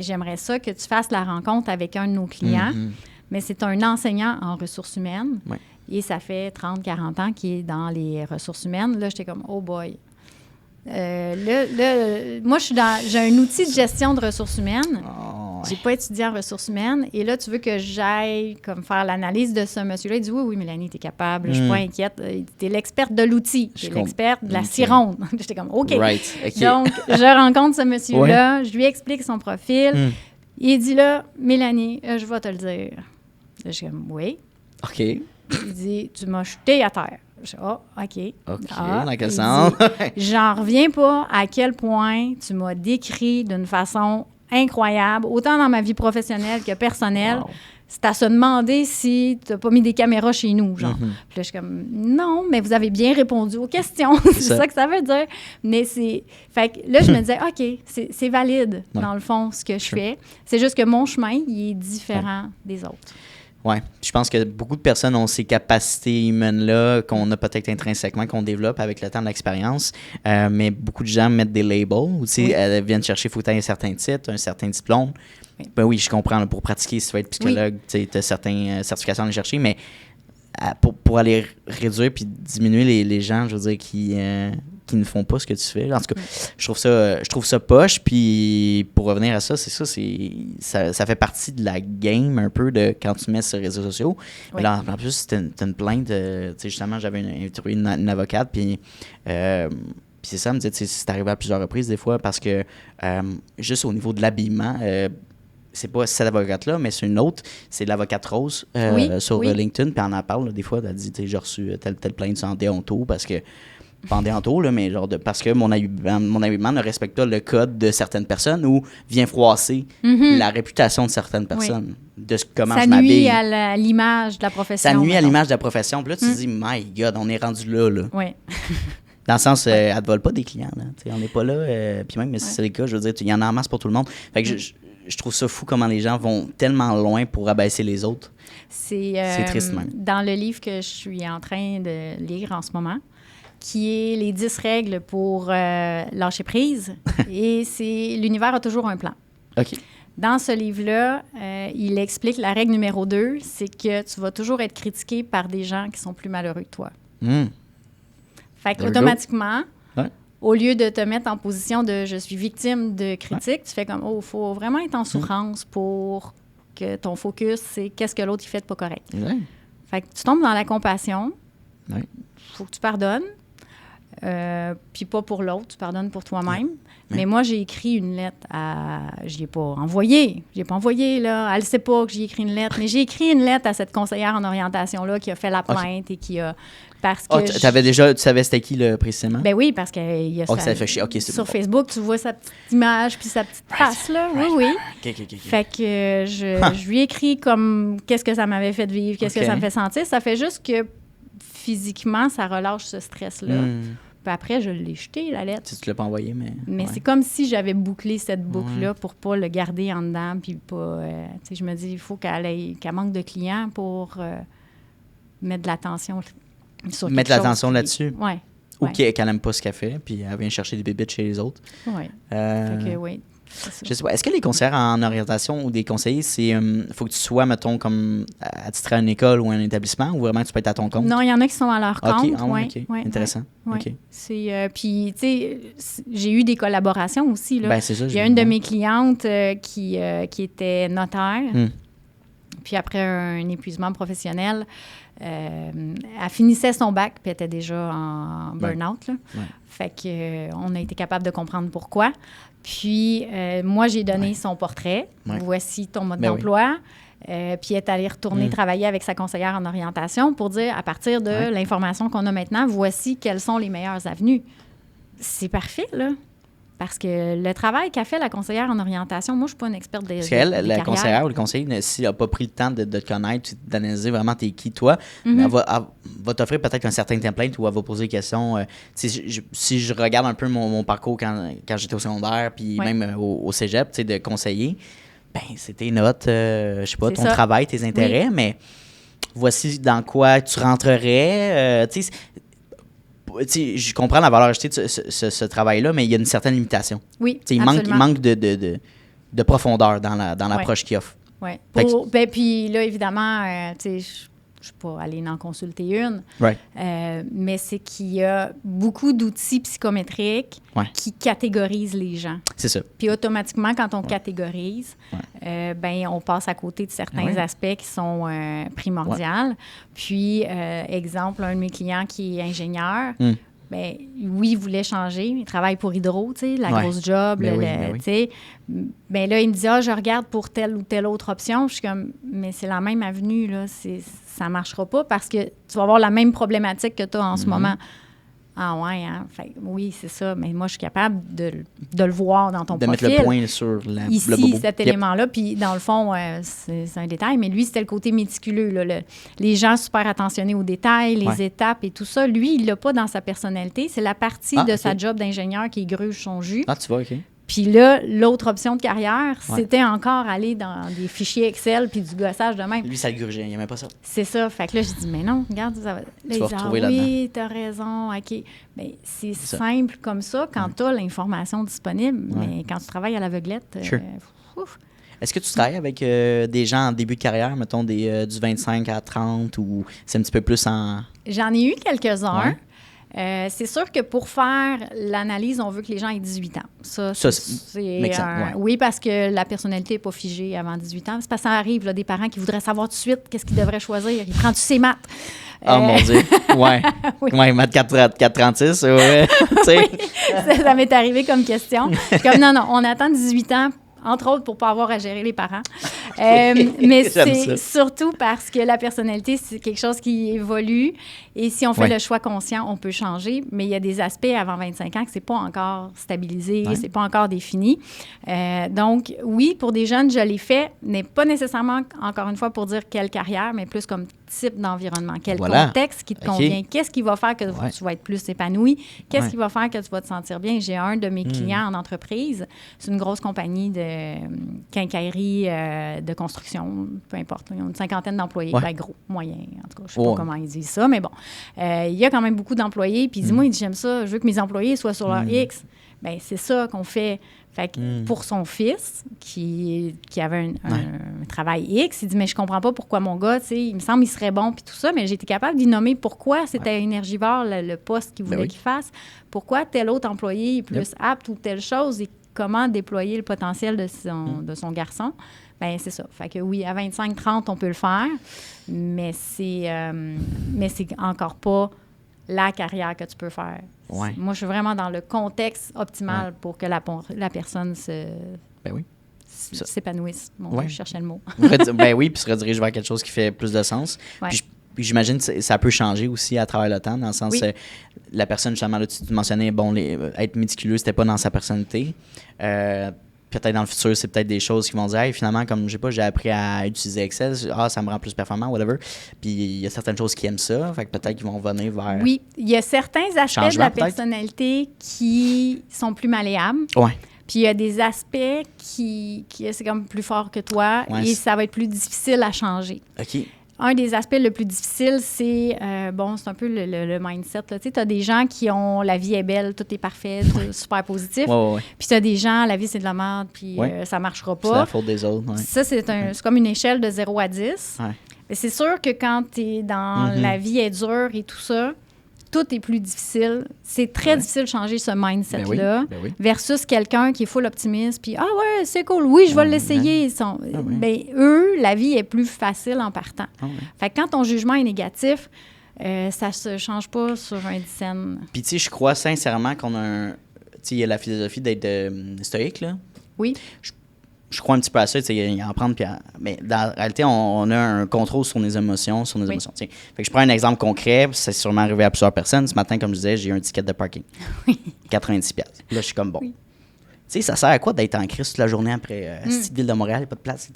j'aimerais ça que tu fasses la rencontre avec un de nos clients, mais c'est un enseignant en ressources humaines et ça fait 30-40 ans qu'il est dans les ressources humaines. Là, j'étais comme, oh boy. Moi, j'ai un outil de gestion de ressources humaines. J'ai pas étudié en ressources humaines. Et là, tu veux que j'aille comme faire l'analyse de ce monsieur-là. Il dit, oui, Mélanie, t'es capable. Je suis pas inquiète. T'es l'experte de l'outil. T'es l'experte de la cironde. J'étais comme, OK. Donc, je rencontre ce monsieur-là. Je lui explique son profil. Il dit là, Mélanie, je vais te le dire. Là, je suis comme, oui. OK. Il dit, tu m'as jeté à terre. Je dis, OK. Dans quel sens? J'en reviens pas à quel point tu m'as décrit d'une façon incroyable, autant dans ma vie professionnelle que personnelle. Wow. C'est à se demander si tu n'as pas mis des caméras chez nous, genre. Puis là, je suis comme, non, mais vous avez bien répondu aux questions. c'est ça que ça veut dire. Mais c'est... Fait que là, je me disais, OK, c'est valide, dans le fond, ce que je fais. C'est juste que mon chemin, il est différent des autres. Oui, je pense que beaucoup de personnes ont ces capacités humaines-là qu'on a peut-être intrinsèquement, qu'on développe avec le temps de l'expérience, mais beaucoup de gens mettent des labels, ou elles viennent chercher, il faut que tu aies un certain titre, un certain diplôme. Ben oui, je comprends, là, pour pratiquer, si tu veux être psychologue, tu as certaines certifications à aller chercher, mais pour aller réduire puis diminuer les gens, je veux dire, qui ne font pas ce que tu fais. En tout cas, je trouve ça poche. Puis pour revenir à ça, ça fait partie de la game un peu de quand tu mets sur les réseaux sociaux. Oui. Mais là, en plus, c'était une plainte. Justement, j'avais interviewé une avocate. Puis c'est ça, elle me disait, c'est arrivé à plusieurs reprises des fois parce que juste au niveau de l'habillement, c'est pas cette avocate-là, mais c'est une autre. C'est l'avocate Rose sur LinkedIn. Puis elle en parle, là, des fois. Elle dit, j'ai reçu telle plainte en déonto parce que... Pas en déonto, là, mais genre parce que mon habillement ne respecte pas le code de certaines personnes ou vient froisser la réputation de certaines personnes. De comment je m'habille. Ça nuit à l'image de la profession. Ça nuit à l'image de la profession. Puis là, tu te dis, my God, on est rendu là. Oui. Dans le sens, elle ne vole pas des clients. Là. On n'est pas là. Puis même, mais si c'est le cas, je veux dire, il y en a en masse pour tout le monde. Fait que je trouve ça fou comment les gens vont tellement loin pour abaisser les autres. C'est triste même. Dans le livre que je suis en train de lire en ce moment, qui est les 10 règles pour lâcher prise. Et c'est l'univers a toujours un plan. OK. Dans ce livre-là, il explique la règle numéro 2, c'est que tu vas toujours être critiqué par des gens qui sont plus malheureux que toi. Fait qu'automatiquement, au lieu de te mettre en position de « je suis victime de critiques », tu fais comme « oh, il faut vraiment être en souffrance pour que ton focus, c'est qu'est-ce que l'autre il fait de pas correct. » Fait que tu tombes dans la compassion. Faut que tu pardonnes. puis pas pour l'autre, tu pardonnes pour toi-même. Mais moi, j'ai écrit une lettre je l'ai pas envoyée. Je l'ai pas envoyée, là. Elle ne sait pas que j'ai écrit une lettre. Mais j'ai écrit une lettre à cette conseillère en orientation-là qui a fait la plainte et qui a... Parce que tu savais c'était qui, là, précisément? Ben oui, parce qu'il y a ça fait chier. sur Facebook, tu vois sa petite image puis sa petite face, là. Oui. OK. Fait que je lui ai écrit comme qu'est-ce que ça m'avait fait vivre, qu'est-ce que ça me fait sentir. Ça fait juste que physiquement, ça relâche ce stress-là. Puis après, je l'ai jeté, la lettre. Tu ne l'as pas envoyé, mais c'est comme si j'avais bouclé cette boucle-là pour pas le garder en dedans. Puis pas... tu sais, je me dis, il faut qu'elle manque de clients pour mettre de l'attention sur mettre l'attention là-dessus. Oui. Ou qu'elle n'aime pas ce qu'elle fait, puis elle vient chercher des bébites chez les autres. Oui. Oui. Je sais pas. Est-ce que les conseillers en orientation ou des conseillers, faut que tu sois, mettons, comme attitré à une école ou un établissement, ou vraiment tu peux être à ton compte? Non, il y en a qui sont à leur compte. OK. Intéressant. Ouais. OK. Puis, tu sais, j'ai eu des collaborations aussi. Là. Ben, c'est ça. Il y a une de mes clientes qui était notaire. Puis après un épuisement professionnel, elle finissait son bac, puis elle était déjà en burn-out. Là. Fait qu'on a été capable de comprendre pourquoi. Puis, moi, j'ai donné son portrait. Voici ton mode d'emploi. Puis, elle est allée retourner travailler avec sa conseillère en orientation pour dire, à partir de l'information qu'on a maintenant, voici quelles sont les meilleures avenues. C'est parfait, là. Parce que le travail qu'a fait la conseillère en orientation, moi, je ne suis pas une experte des carrières. Parce qu'elle, la conseillère ou le conseiller, s'il n'a pas pris le temps de te connaître, d'analyser vraiment t'es qui, toi, elle va t'offrir peut-être un certain template où elle va poser des questions. Si je regarde un peu mon parcours quand j'étais au secondaire, puis même au cégep, de conseiller, ben c'est tes notes, je sais pas, ton travail, tes intérêts, mais voici dans quoi tu rentrerais. Je comprends la valeur ajoutée de ce travail-là, mais il y a une certaine limitation. Oui, il manque de profondeur dans l'approche qu'il offre. Oui. Puis là, évidemment, je ne suis pas allée en consulter une, mais c'est qu'il y a beaucoup d'outils psychométriques qui catégorisent les gens. C'est ça. Puis automatiquement, quand on catégorise, on passe à côté de certains aspects qui sont primordiaux. Puis, exemple, un de mes clients qui est ingénieur, oui, il voulait changer. Il travaille pour Hydro, la grosse job. Là, il me dit, je regarde pour telle ou telle autre option. Je suis comme, mais c'est la même avenue, là. Ça ne marchera pas parce que tu vas avoir la même problématique que tu as en ce moment. Ah ouais, hein? Oui, c'est ça. Mais moi, je suis capable de le voir dans ton profil. De mettre le point sur le bobo. Cet élément-là. Puis, dans le fond, c'est un détail. Mais lui, c'était le côté méticuleux. Là, les gens super attentionnés aux détails, les étapes et tout ça. Lui, il ne l'a pas dans sa personnalité. C'est la partie de sa job d'ingénieur qui gruge son jus. Ah, tu vois, OK. Puis là, l'autre option de carrière, c'était encore aller dans des fichiers Excel puis du gossage de même. Lui, ça le grugeait, il n'aimait pas ça. C'est ça. Fait que là, je dis, mais non, regarde, ça va. Là, tu vas retrouver là-dedans. Oui, t'as raison, OK. Mais c'est simple comme ça quand tu as l'information disponible. Mais quand tu travailles à l'aveuglette, Est-ce que tu travailles avec des gens en début de carrière, mettons du 25 à 30, ou c'est un petit peu plus en... J'en ai eu quelques-uns. C'est sûr que pour faire l'analyse, on veut que les gens aient 18 ans. Ça c'est oui, parce que la personnalité n'est pas figée avant 18 ans. C'est parce que ça arrive, là, des parents qui voudraient savoir tout de suite qu'est-ce qu'ils devraient choisir. Ils prennent-tu ses maths? Oh mon Dieu! Ouais, maths 436, ça m'est arrivé comme question. Comme non, on attend 18 ans, entre autres pour ne pas avoir à gérer les parents. Mais c'est surtout parce que la personnalité, c'est quelque chose qui évolue. Et si on fait le choix conscient, on peut changer. Mais il y a des aspects avant 25 ans que ce n'est pas encore stabilisé, ce n'est pas encore défini. Donc, oui, pour des jeunes, je l'ai fait, mais pas nécessairement, encore une fois, pour dire quelle carrière, mais plus comme type d'environnement. Quel contexte qui te convient? Qu'est-ce qui va faire que tu vas être plus épanoui? Qu'est-ce qui va faire que tu vas te sentir bien? J'ai un de mes clients en entreprise. C'est une grosse compagnie de quincaillerie, de construction, peu importe. Ils ont une 50aine d'employés. Ben, gros, moyen. En tout cas, je ne sais pas comment ils disent ça, mais bon. Il y a quand même beaucoup d'employés. Puis dis-moi, il dit, j'aime ça. Je veux que mes employés soient sur leur X. Bien, c'est ça qu'on fait. Fait que pour son fils, qui avait un travail X, il dit, mais je comprends pas pourquoi mon gars, tu sais, il me semble qu'il serait bon, puis tout ça, mais j'ai été capable d'y nommer pourquoi c'était énergivore, le poste qu'il voulait qu'il fasse, pourquoi tel autre employé est plus apte ou telle chose, et comment déployer le potentiel de son garçon. Bien, c'est ça. Fait que oui, à 25-30, on peut le faire, mais c'est encore pas la carrière que tu peux faire. Ouais. Moi, je suis vraiment dans le contexte optimal pour que la personne s'épanouisse. Bon, je cherchais le mot. Ben oui, puis se redirige vers quelque chose qui fait plus de sens. Ouais. Puis j'imagine que ça peut changer aussi à travers le temps, dans le sens la personne, justement, là, tu mentionnais, être méticuleux, c'était pas dans sa personnalité. Peut-être dans le futur, c'est peut-être des choses qui vont dire, hey, finalement, comme j'ai appris à utiliser Excel, ça me rend plus performant, whatever. Puis il y a certaines choses qui aiment ça, fait que peut-être qu'ils vont venir vers. Oui, il y a certains aspects de la personnalité qui sont plus malléables. Ouais. Puis il y a des aspects qui c'est comme plus fort que toi et ça va être plus difficile à changer. OK. Un des aspects le plus difficile, c'est c'est un peu le mindset. Tu sais, tu as des gens qui ont la vie est belle, tout est parfait, tout super positif. Ouais. Puis tu as des gens, la vie c'est de la merde, puis ça marchera pas. C'est la faute des autres. Ouais. Ça, c'est comme une échelle de 0 à 10. Ouais. Mais c'est sûr que quand tu es dans la vie est dure et tout ça, tout est plus difficile. C'est très difficile de changer ce mindset-là versus quelqu'un qui est full optimiste puis « Ah ouais, c'est cool, oui, je vais l'essayer. » Eux, la vie est plus facile en partant. Fait que quand ton jugement est négatif, ça se change pas sur un dizaine. Puis tu sais, je crois sincèrement qu'on a tu sais, il y a la philosophie d'être stoïque, là. Oui. Je crois un petit peu à ça, tu sais, en prendre, mais dans la réalité, on a un contrôle sur nos émotions, Tiens. Fait que je prends un exemple concret, c'est sûrement arrivé à plusieurs personnes. Ce matin, comme je disais, j'ai eu un ticket de parking. 90$. Là, je suis comme, bon. Tu sais, ça sert à quoi d'être en crise toute la journée après cette ville de Montréal, il n'y a pas de place.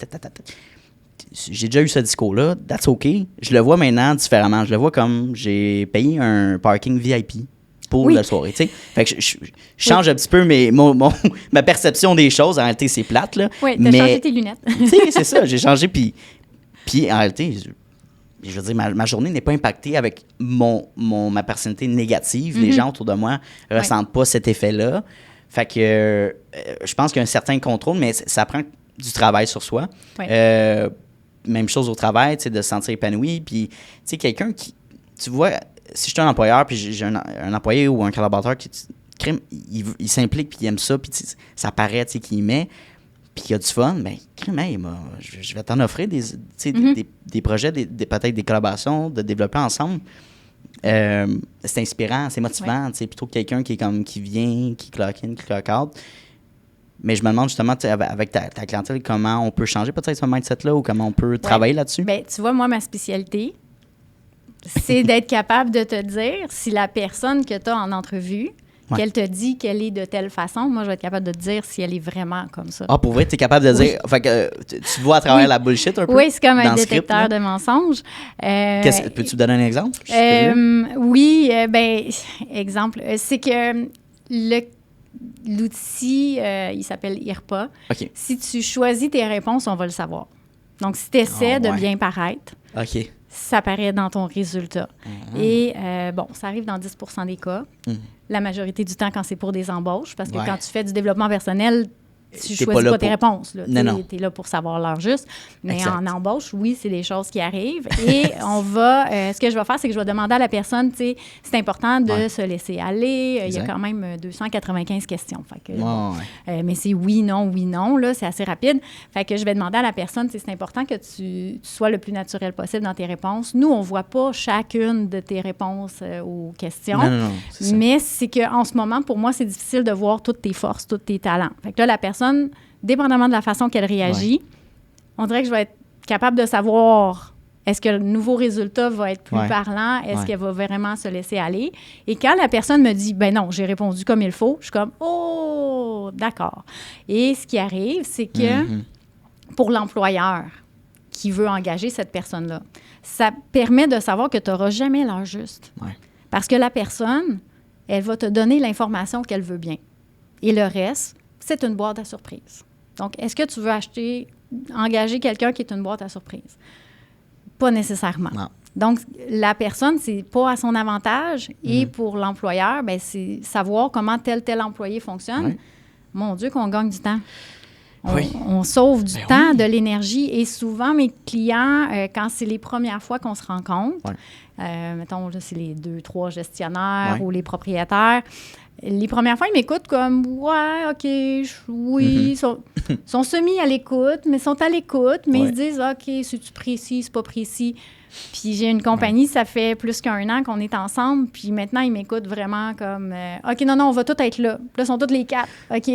J'ai déjà eu ce discours-là, that's OK. Je le vois maintenant différemment. Je le vois comme j'ai payé un parking VIP pour la soirée, tu sais. Fait que je change un petit peu ma perception des choses. En réalité, c'est plate, là. Oui, t'as changé tes lunettes. Tu sais, c'est ça, j'ai changé, puis en réalité, je veux dire, ma journée n'est pas impactée avec ma personnalité négative. Les gens autour de moi ne ressentent pas cet effet-là. Fait que je pense qu'il y a un certain contrôle, mais ça prend du travail sur soi. Même chose au travail, tu sais, de se sentir épanoui. Puis, tu sais, quelqu'un qui, tu vois, si je suis un employeur, puis j'ai un employé ou un collaborateur qui il s'implique, puis il aime ça, puis ça paraît, tu sais, qu'il y met, puis qu'il y a du fun, bien, je vais t'en offrir des projets, peut-être des collaborations, de développer ensemble. C'est inspirant, c'est motivant, tu sais, plutôt que quelqu'un qui vient, qui clock in, qui clock out. Mais je me demande justement, avec ta clientèle, comment on peut changer peut-être ce mindset-là ou comment on peut travailler là-dessus? Bien, tu vois, moi, ma spécialité, c'est d'être capable de te dire si la personne que tu as en entrevue, qu'elle te dit qu'elle est de telle façon, moi, je vais être capable de te dire si elle est vraiment comme ça. Ah, pour vrai, tu es capable de dire... Fait que tu vois à travers la bullshit un peu? Oui, c'est comme un détecteur de mensonges. Peux-tu me donner un exemple? Oui, exemple, c'est que l'outil, il s'appelle IRPA. Okay. Si tu choisis tes réponses, on va le savoir. Donc, si tu essaies de bien paraître, ça paraît dans ton résultat. Et ça arrive dans 10% des cas. La majorité du temps, quand c'est pour des embauches, parce que quand tu fais du développement personnel, tu choisis pas tes réponses. Tu es là pour savoir l'heure juste. Mais en embauche, oui, c'est des choses qui arrivent. Et ce que je vais faire, c'est que je vais demander à la personne, tu sais, c'est important de se laisser aller. Il y a quand même 295 questions. Fait que, mais c'est oui, non, là, c'est assez rapide. Fait que je vais demander à la personne, c'est important que tu sois le plus naturel possible dans tes réponses. Nous, on voit pas chacune de tes réponses aux questions. Non, mais c'est qu'en ce moment, pour moi, c'est difficile de voir toutes tes forces, tous tes talents. Fait que là, la personne, dépendamment de la façon qu'elle réagit, on dirait que je vais être capable de savoir est-ce que le nouveau résultat va être plus parlant, est-ce qu'elle va vraiment se laisser aller. Et quand la personne me dit, ben non, j'ai répondu comme il faut, je suis comme, oh, d'accord. Et ce qui arrive, c'est que pour l'employeur qui veut engager cette personne-là, ça permet de savoir que tu n'auras jamais l'heure juste. Parce que la personne, elle va te donner l'information qu'elle veut bien. Et le reste, c'est une boîte à surprise. Donc, est-ce que tu veux engager quelqu'un qui est une boîte à surprise? Pas nécessairement. Non. Donc, la personne, c'est pas à son avantage. Et pour l'employeur, ben, c'est savoir comment tel employé fonctionne. Mon Dieu, qu'on gagne du temps. On sauve du temps, de l'énergie. Et souvent, mes clients, quand c'est les premières fois qu'on se rencontre, mettons, là, c'est les 2-3 gestionnaires ou les propriétaires, les premières fois, ils m'écoutent comme « Ouais, OK, oui. sont semi à l'écoute, mais sont à l'écoute, mais Ouais. ils se disent, OK, c'est-tu précis, c'est pas précis. Puis j'ai une compagnie, ça fait plus qu'1 an qu'on est ensemble, puis maintenant, ils m'écoutent vraiment comme, OK, non, on va tous être là. Puis là, sont tous les 4, OK?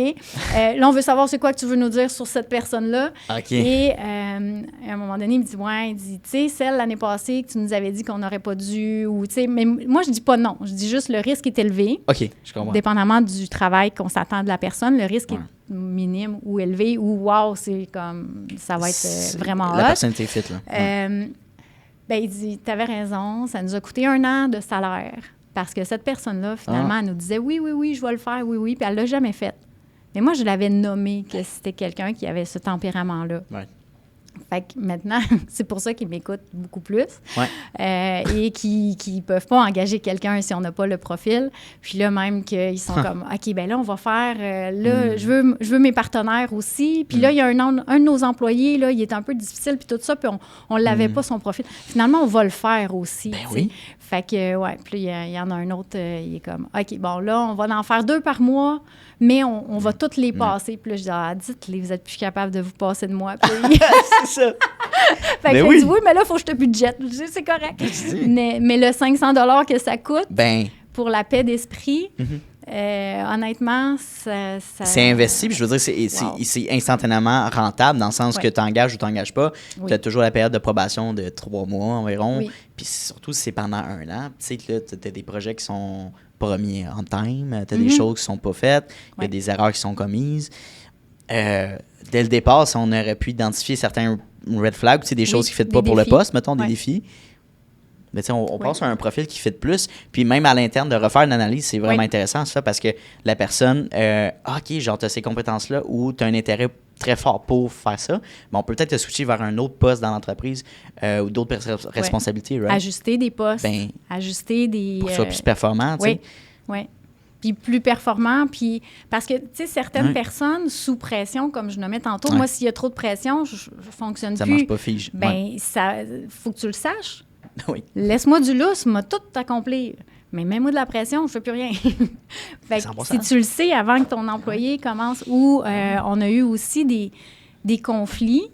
Là, on veut savoir c'est quoi que tu veux nous dire sur cette personne-là. OK. Et à un moment donné, il me dit, ouais, tu sais, celle l'année passée que tu nous avais dit qu'on n'aurait pas dû, ou tu sais, mais moi, je dis pas non. Je dis juste le risque est élevé. OK, je comprends. Dépendamment du travail qu'on s'attend de la personne, le risque Ouais. est minime ou élevé, ou wow, c'est comme, ça va être vraiment La hot. personnalité fit, là. Ouais. Ben, il dit, t'avais raison, ça nous a coûté 1 an de salaire. Parce que cette personne-là, finalement, elle nous disait, oui, je vais le faire, oui, puis elle l'a jamais fait. Mais moi, je l'avais nommé que c'était quelqu'un qui avait ce tempérament-là. Ouais. Fait que maintenant, c'est pour ça qu'ils m'écoutent beaucoup plus. Ouais. Et qui ne peuvent pas engager quelqu'un si on n'a pas le profil. Puis là, même qu'ils sont comme, OK, ben là, on va faire... là, je veux mes partenaires aussi. Puis là, il y a un de nos employés, là, il est un peu difficile, puis tout ça, puis on ne l'avait pas, son profil. Finalement, on va le faire aussi. Ben t'sais. oui. Fait que, ouais, puis il y en a un autre, il est comme, OK, bon, là, on va en faire 2 par mois, mais on va toutes les passer. Puis là, je dis, dites-les, vous êtes plus capable de vous passer de moi. Puis C'est ça. fait que Mais là, oui. il dit, oui, mais là, il faut que je te budgète. Je dis, c'est correct. Mais le 500 $ que ça coûte Ben, pour la paix d'esprit, honnêtement, ça... c'est investi, puis je veux dire, c'est instantanément rentable dans le sens que tu engages ou tu n'engages pas. Oui. Tu as toujours la période de probation de 3 mois environ. Oui. Puis surtout, si c'est pendant 1 an. Tu sais, là, tu as des projets qui sont pas remis en time, tu as des choses qui sont pas faites, il y a Ouais. des erreurs qui sont commises. Dès le départ, si on aurait pu identifier certains red flags, tu sais, des choses qui ne fit des pas pour le défis. poste, mettons, des Ouais. défis. Mais tu sais, on passe à un profil qui fit plus. Puis même à l'interne, de refaire une analyse, c'est vraiment Oui. intéressant, ça, parce que la personne, OK, genre, tu as ces compétences-là ou tu as un intérêt très fort pour faire ça, mais on peut peut-être te switcher vers un autre poste dans l'entreprise ou d'autres responsabilités, right? Ajuster des postes, Ben, ajuster des... pour que ça soit plus performant, tu sais. Oui. Puis plus performant, puis parce que, tu sais, certaines Ouais. personnes sous pression, comme je nommais tantôt, Ouais. moi, s'il y a trop de pression, je fonctionne Ça plus. marche pas, fige. Ben, Ouais. ça, faut que tu le saches. Oui. Laisse-moi du lousse, m'a tout accompli. Mais mets-moi de la pression, je fais plus rien. Fait que 100%. si tu le sais avant que ton employé commence, ou on a eu aussi des conflits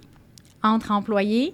entre employés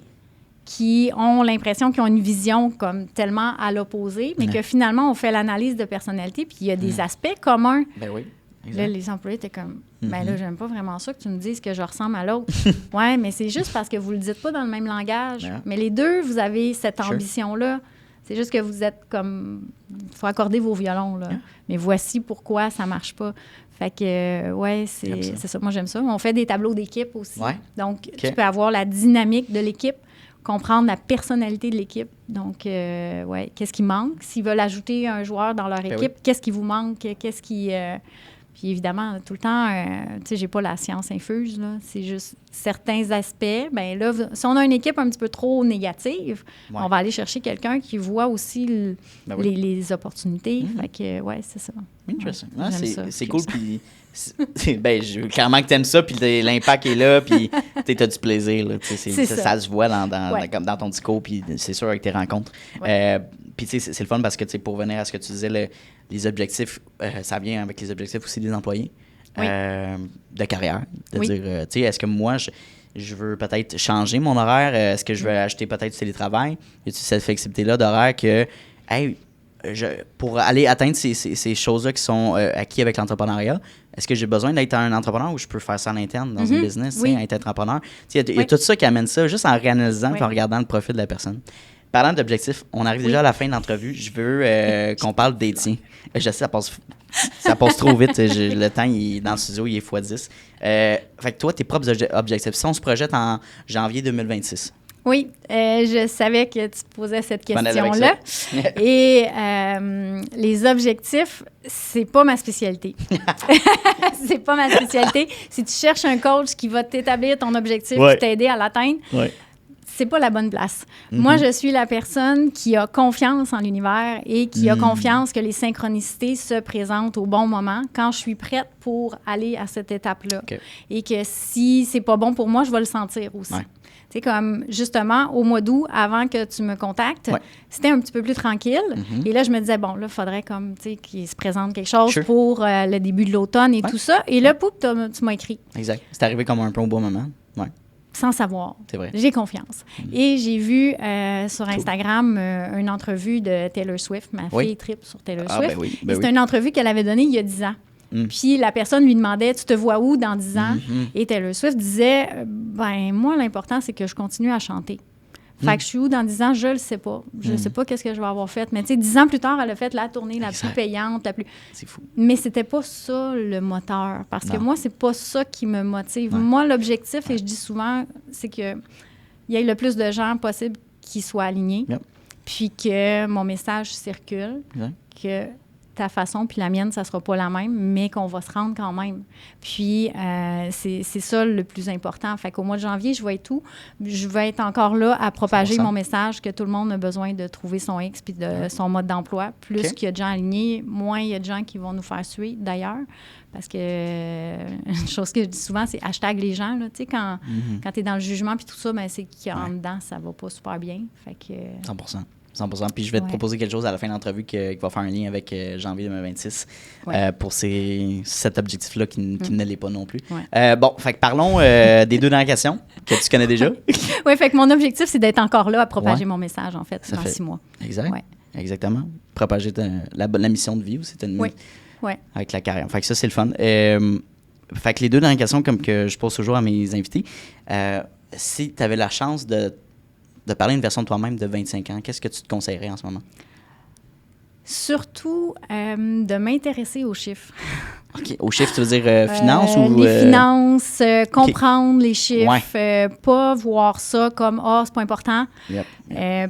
qui ont l'impression qu'ils ont une vision comme tellement à l'opposé, mais que finalement, on fait l'analyse de personnalité, puis il y a des aspects communs. Ben oui. Là, les employés étaient comme, ben là, j'aime pas vraiment ça que tu me dises que je ressemble à l'autre. Ouais, mais c'est juste parce que vous le dites pas dans le même langage. Ouais. Mais les deux, vous avez cette Sure. ambition-là. C'est juste que vous êtes comme, il faut accorder vos violons, là. Yeah. Mais voici pourquoi ça marche pas. Fait que, ouais, J'aime ça. c'est ça. Moi, j'aime ça. On fait des tableaux d'équipe aussi. Ouais. Donc, tu peux avoir la dynamique de l'équipe, comprendre la personnalité de l'équipe. Donc, ouais, qu'est-ce qui manque? S'ils veulent ajouter un joueur dans leur Ben équipe, oui. qu'est-ce qui vous manque? Qu'est-ce qui... Puis évidemment, tout le temps, tu sais, j'ai pas la science infuse, là. C'est juste certains aspects. Bien là, si on a une équipe un petit peu trop négative, Ouais. on va aller chercher quelqu'un qui voit aussi Ben oui. les opportunités. Fait que, ouais, c'est ça. Interesting. Ouais, Ah, j'aime ça. c'est cool. Puis, ben, clairement que t'aimes ça, puis l'impact est là, puis t'as du plaisir. Là, C'est ça. ça se voit dans, Ouais. comme dans ton discours, puis c'est sûr avec tes rencontres. Puis tu sais, c'est le fun parce que pour revenir à ce que tu disais, les objectifs, ça vient avec les objectifs aussi des employés Oui. de carrière. De Oui. dire, tu sais, est-ce que moi, je veux peut-être changer mon horaire? Est-ce que je veux acheter peut-être du télétravail? Y a-t-il cette flexibilité-là d'horaire que, hey, pour aller atteindre ces choses-là qui sont acquises avec l'entrepreneuriat, est-ce que j'ai besoin d'être un entrepreneur ou je peux faire ça à l'interne dans une business, Oui. être entrepreneur? Il y a Oui. tout ça qui amène ça, juste en réanalysant Oui. et en regardant le profil de la personne. Parlant d'objectifs, on arrive déjà à la fin de l'entrevue. Je veux qu'on parle des tiens. Je sais, ça passe trop vite. Le temps, dans le studio, il est x10. Fait que toi, tes propres objectifs. Si on se projette en janvier 2026. Oui, je savais que tu posais cette Bonne avec question-là. ça. Et les objectifs, c'est pas ma spécialité. C'est pas ma spécialité. Si tu cherches un coach qui va t'établir ton objectif Ouais. et t'aider à l'atteindre, Ouais. c'est pas la bonne place. Moi, je suis la personne qui a confiance en l'univers et qui a confiance que les synchronicités se présentent au bon moment quand je suis prête pour aller à cette étape-là. OK. Et que si c'est pas bon pour moi, je vais le sentir aussi. Ouais. sais, comme justement, au mois d'août, avant que tu me contactes, c'était un petit peu plus tranquille. Et là, je me disais, bon, là, il faudrait comme, tu sais, qu'il se présente quelque chose pour le début de l'automne et tout ça. Et là, pouf, tu m'as écrit. Exact. C'est arrivé comme un peu au bon moment. Ouais. Sans savoir. C'est vrai. J'ai confiance. Et j'ai vu sur Instagram une entrevue de Taylor Swift. Ma fille tripe sur Taylor Swift. C'est une entrevue qu'elle avait donnée il y a 10 ans. Puis la personne lui demandait, tu te vois où dans 10 ans? Et Taylor Swift disait, ben moi, l'important, c'est que je continue à chanter. Fait que je suis où dans 10 ans? Je le sais pas. Je ne sais pas qu'est-ce que je vais avoir fait. Mais tu sais, 10 ans plus tard, elle a fait la tournée la plus payante, la plus... C'est fou. Mais c'était pas ça, le moteur. Parce que moi, c'est pas ça qui me motive. Moi, l'objectif, et je dis souvent, c'est qu'il y ait le plus de gens possible qui soient alignés, puis que mon message circule, que ta façon puis la mienne, ça sera pas la même, mais qu'on va se rendre quand même. Puis, c'est ça le plus important. Fait qu'au mois de janvier, je vais être où? Je vais être encore là à propager 100%. Mon message que tout le monde a besoin de trouver son X puis de son mode d'emploi. Plus qu'il y a de gens alignés, moins il y a de gens qui vont nous faire suer, d'ailleurs. Parce que une chose que je dis souvent, c'est hashtag les gens. Tu sais, quand tu es dans le jugement puis tout ça, ben, c'est qu'en dedans, ça va pas super bien. Fait que... 100%. Puis je vais te proposer quelque chose à la fin de l'entrevue qui va faire un lien avec janvier 2026 pour cet objectif-là qui ne l'est pas non plus. Bon, fait que parlons des 2 dernières questions que tu connais déjà. Oui, fait que mon objectif, c'est d'être encore là à propager mon message, en fait, dans 6 mois. Exact. Exactement. Propager la mission de vie aussi. Avec la carrière. Fait que ça, c'est le fun. Fait que les 2 dernières questions, comme que je pose toujours à mes invités, si tu avais la chance de parler à une version de toi-même de 25 ans, qu'est-ce que tu te conseillerais en ce moment? Surtout de m'intéresser aux chiffres. OK. Aux chiffres, tu veux dire finances ou... Les finances, comprendre les chiffres, pas voir ça comme « Ah, c'est pas important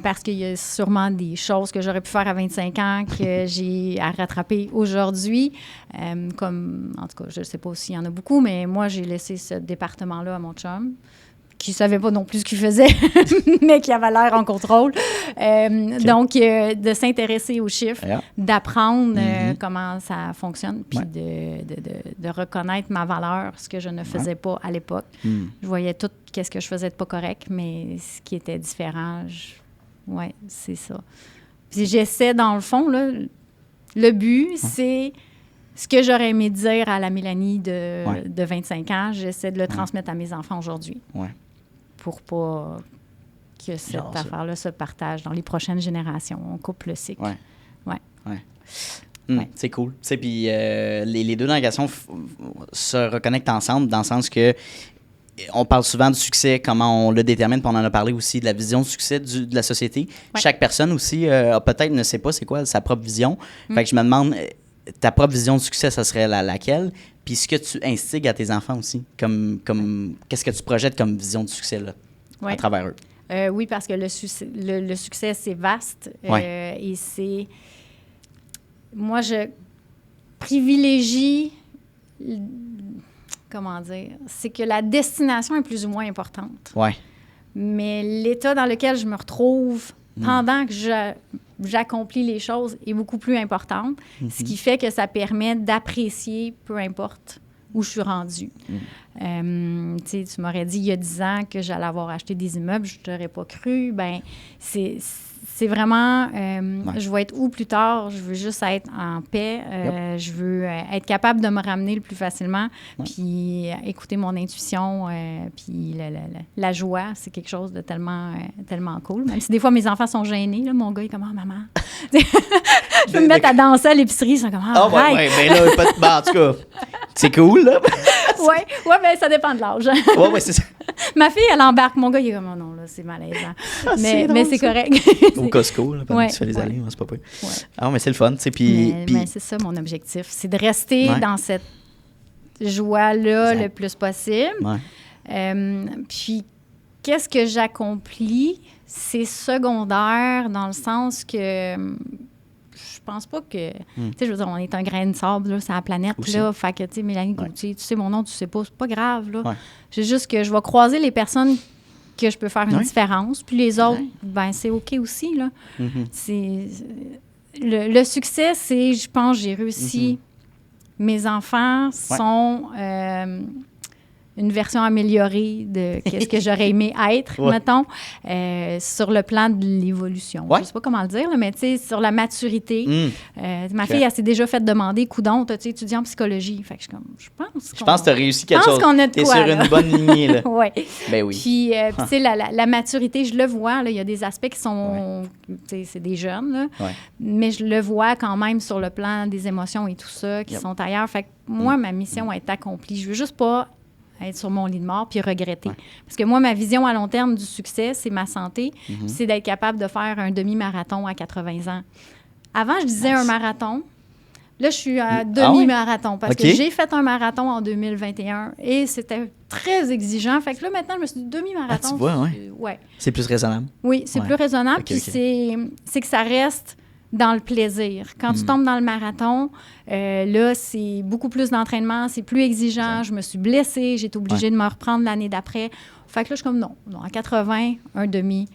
parce qu'il y a sûrement des choses que j'aurais pu faire à 25 ans que j'ai à rattraper aujourd'hui. Comme, en tout cas, je ne sais pas s'il y en a beaucoup, mais moi, j'ai laissé ce département-là à mon chum, qui ne savait pas non plus ce qu'il faisait, mais qui avait l'air en contrôle. Donc, de s'intéresser aux chiffres, d'apprendre comment ça fonctionne, puis de reconnaître ma valeur, ce que je ne faisais pas à l'époque. Je voyais tout ce que je faisais de pas correct, mais ce qui était différent, c'est ça. Puis j'essaie, dans le fond, là, le but, c'est... Ce que j'aurais aimé dire à la Mélanie de 25 ans, j'essaie de le transmettre à mes enfants aujourd'hui. Pour pas que cette affaire-là se partage dans les prochaines générations. On coupe le cycle. C'est cool. Puis les 2 négations se reconnectent ensemble dans le sens que on parle souvent du succès, comment on le détermine, puis on en a parlé aussi de la vision de succès de la société. Chaque personne aussi peut-être ne sait pas c'est quoi sa propre vision. Fait que je me demande... Ta propre vision de succès, ça serait laquelle? Puis ce que tu instigues à tes enfants aussi, comme qu'est-ce que tu projettes comme vision de succès là, à travers eux? Oui, parce que le succès, c'est vaste. Et c'est... Moi, je privilégie... Comment dire? C'est que la destination est plus ou moins importante. Mais l'état dans lequel je me retrouve pendant que j'accomplis les choses est beaucoup plus importante, ce qui fait que ça permet d'apprécier peu importe où je suis rendue. Tu m'aurais dit il y a 10 ans que j'allais avoir acheté des immeubles, je ne t'aurais pas cru. Ben c'est vraiment, je vais être où plus tard, je veux juste être en paix, je veux être capable de me ramener le plus facilement, puis écouter mon intuition, puis la joie, c'est quelque chose de tellement cool. Même si des fois, mes enfants sont gênés, là, mon gars, il est comme « Ah, maman! » Je peux me mettre à danser à l'épicerie, ils sont comme « Ah, là, en tout cas, c'est cool, là! » mais ça dépend de l'âge. C'est ça. Ma fille, elle embarque. Mon gars, il est comme, oh non, là, c'est malaisant. Mais c'est correct. Au Costco, là, pendant que tu fais les allées, c'est pas pire. Ah, mais c'est le fun, tu sais. Mais c'est ça, mon objectif. C'est de rester dans cette joie-là le plus possible. Puis, qu'est-ce que j'accomplis? C'est secondaire dans le sens que... Je pense pas que... Tu sais, je veux dire, on est un grain de sable, là, sur la planète, là. Fait que, tu sais, Mélanie Gauthier, tu sais mon nom, tu sais pas, c'est pas grave, là. C'est juste que je vais croiser les personnes que je peux faire une différence. Puis les autres, ben c'est OK aussi, là. C'est... Le succès, c'est, je pense, j'ai réussi. Mes enfants sont... une version améliorée de qu'est-ce que j'aurais aimé être, mettons, sur le plan de l'évolution. Je ne sais pas comment le dire, là, mais tu sais, sur la maturité. Ma fille, elle s'est déjà fait demander, coudonc, t'as-tu étudié en psychologie? Fait que je pense que tu as réussi quelque chose. Qu'on a de T'es quoi, sur là. une bonne lignée, là. Oui. Ben oui. Puis, tu sais, la maturité, je le vois, là, il y a des aspects qui sont, tu sais, c'est des jeunes, là, mais je le vois quand même sur le plan des émotions et tout ça, qui sont ailleurs. Fait que moi, ma mission est accomplie. Je veux juste pas être sur mon lit de mort puis regretter. Parce que moi, ma vision à long terme du succès, c'est ma santé, puis c'est d'être capable de faire un demi-marathon à 80 ans. Avant, je disais un marathon. Là, je suis à demi-marathon parce que j'ai fait un marathon en 2021 et c'était très exigeant. Fait que là, maintenant, je me suis dit demi-marathon. Tu vois, c'est plus raisonnable. Oui, c'est plus raisonnable. Puis c'est que ça reste dans le plaisir. Quand tu tombes dans le marathon, là, c'est beaucoup plus d'entraînement, c'est plus exigeant. Je me suis blessée, j'ai été obligée de me reprendre l'année d'après. Fait que là, je suis comme non, à 80, un demi,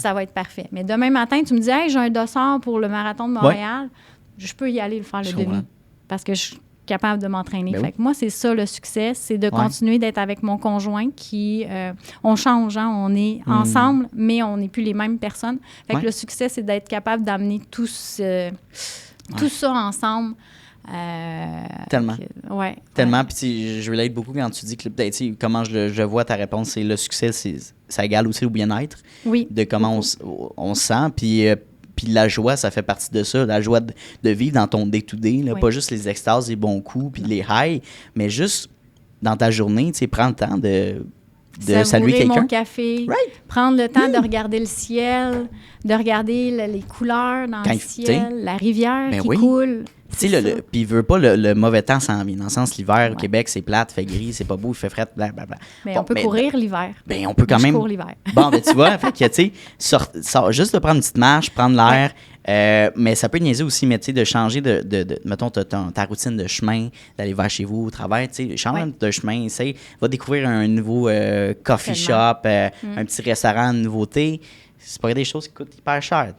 ça va être parfait. Mais demain matin, tu me dis, hey, j'ai un dossard pour le marathon de Montréal, je peux y aller le faire le demi parce que je suis capable de m'entraîner. Fait que moi, c'est ça le succès, c'est de continuer d'être avec mon conjoint qui... on change, hein, on est ensemble, mais on n'est plus les mêmes personnes. Fait que le succès, c'est d'être capable d'amener tout ça ensemble. Tellement. Tellement. Puis je relate beaucoup quand tu dis que peut-être comment je vois ta réponse, c'est le succès, ça égale aussi au bien-être. Oui. De comment on se sent. Puis la joie, ça fait partie de ça. La joie de vivre dans ton day-to-day. Là, pas juste les extases, les bons coups, puis les highs, mais juste dans ta journée, tu sais, prends le temps de saluer quelqu'un. Mon café, prendre le temps de regarder le ciel, de regarder les couleurs dans le ciel, la rivière qui coule. Tu sais, puis il veut pas le mauvais temps s'en vient. Dans le sens, l'hiver au Québec, c'est plate, fait gris, c'est pas beau, il fait frais, blablabla. Mais on peut courir l'hiver. Ben, on peut quand même. Je cours l'hiver. Bon, ben, tu vois, fait que, tu sais, juste de prendre une petite marche, prendre l'air, mais ça peut niaiser aussi, mais tu sais, de changer mettons, ta routine de chemin, d'aller vers chez vous au travail, tu sais, change de chemin, va découvrir un nouveau coffee shop, un petit restaurant de nouveauté. C'est pas des choses qui coûtent hyper cher.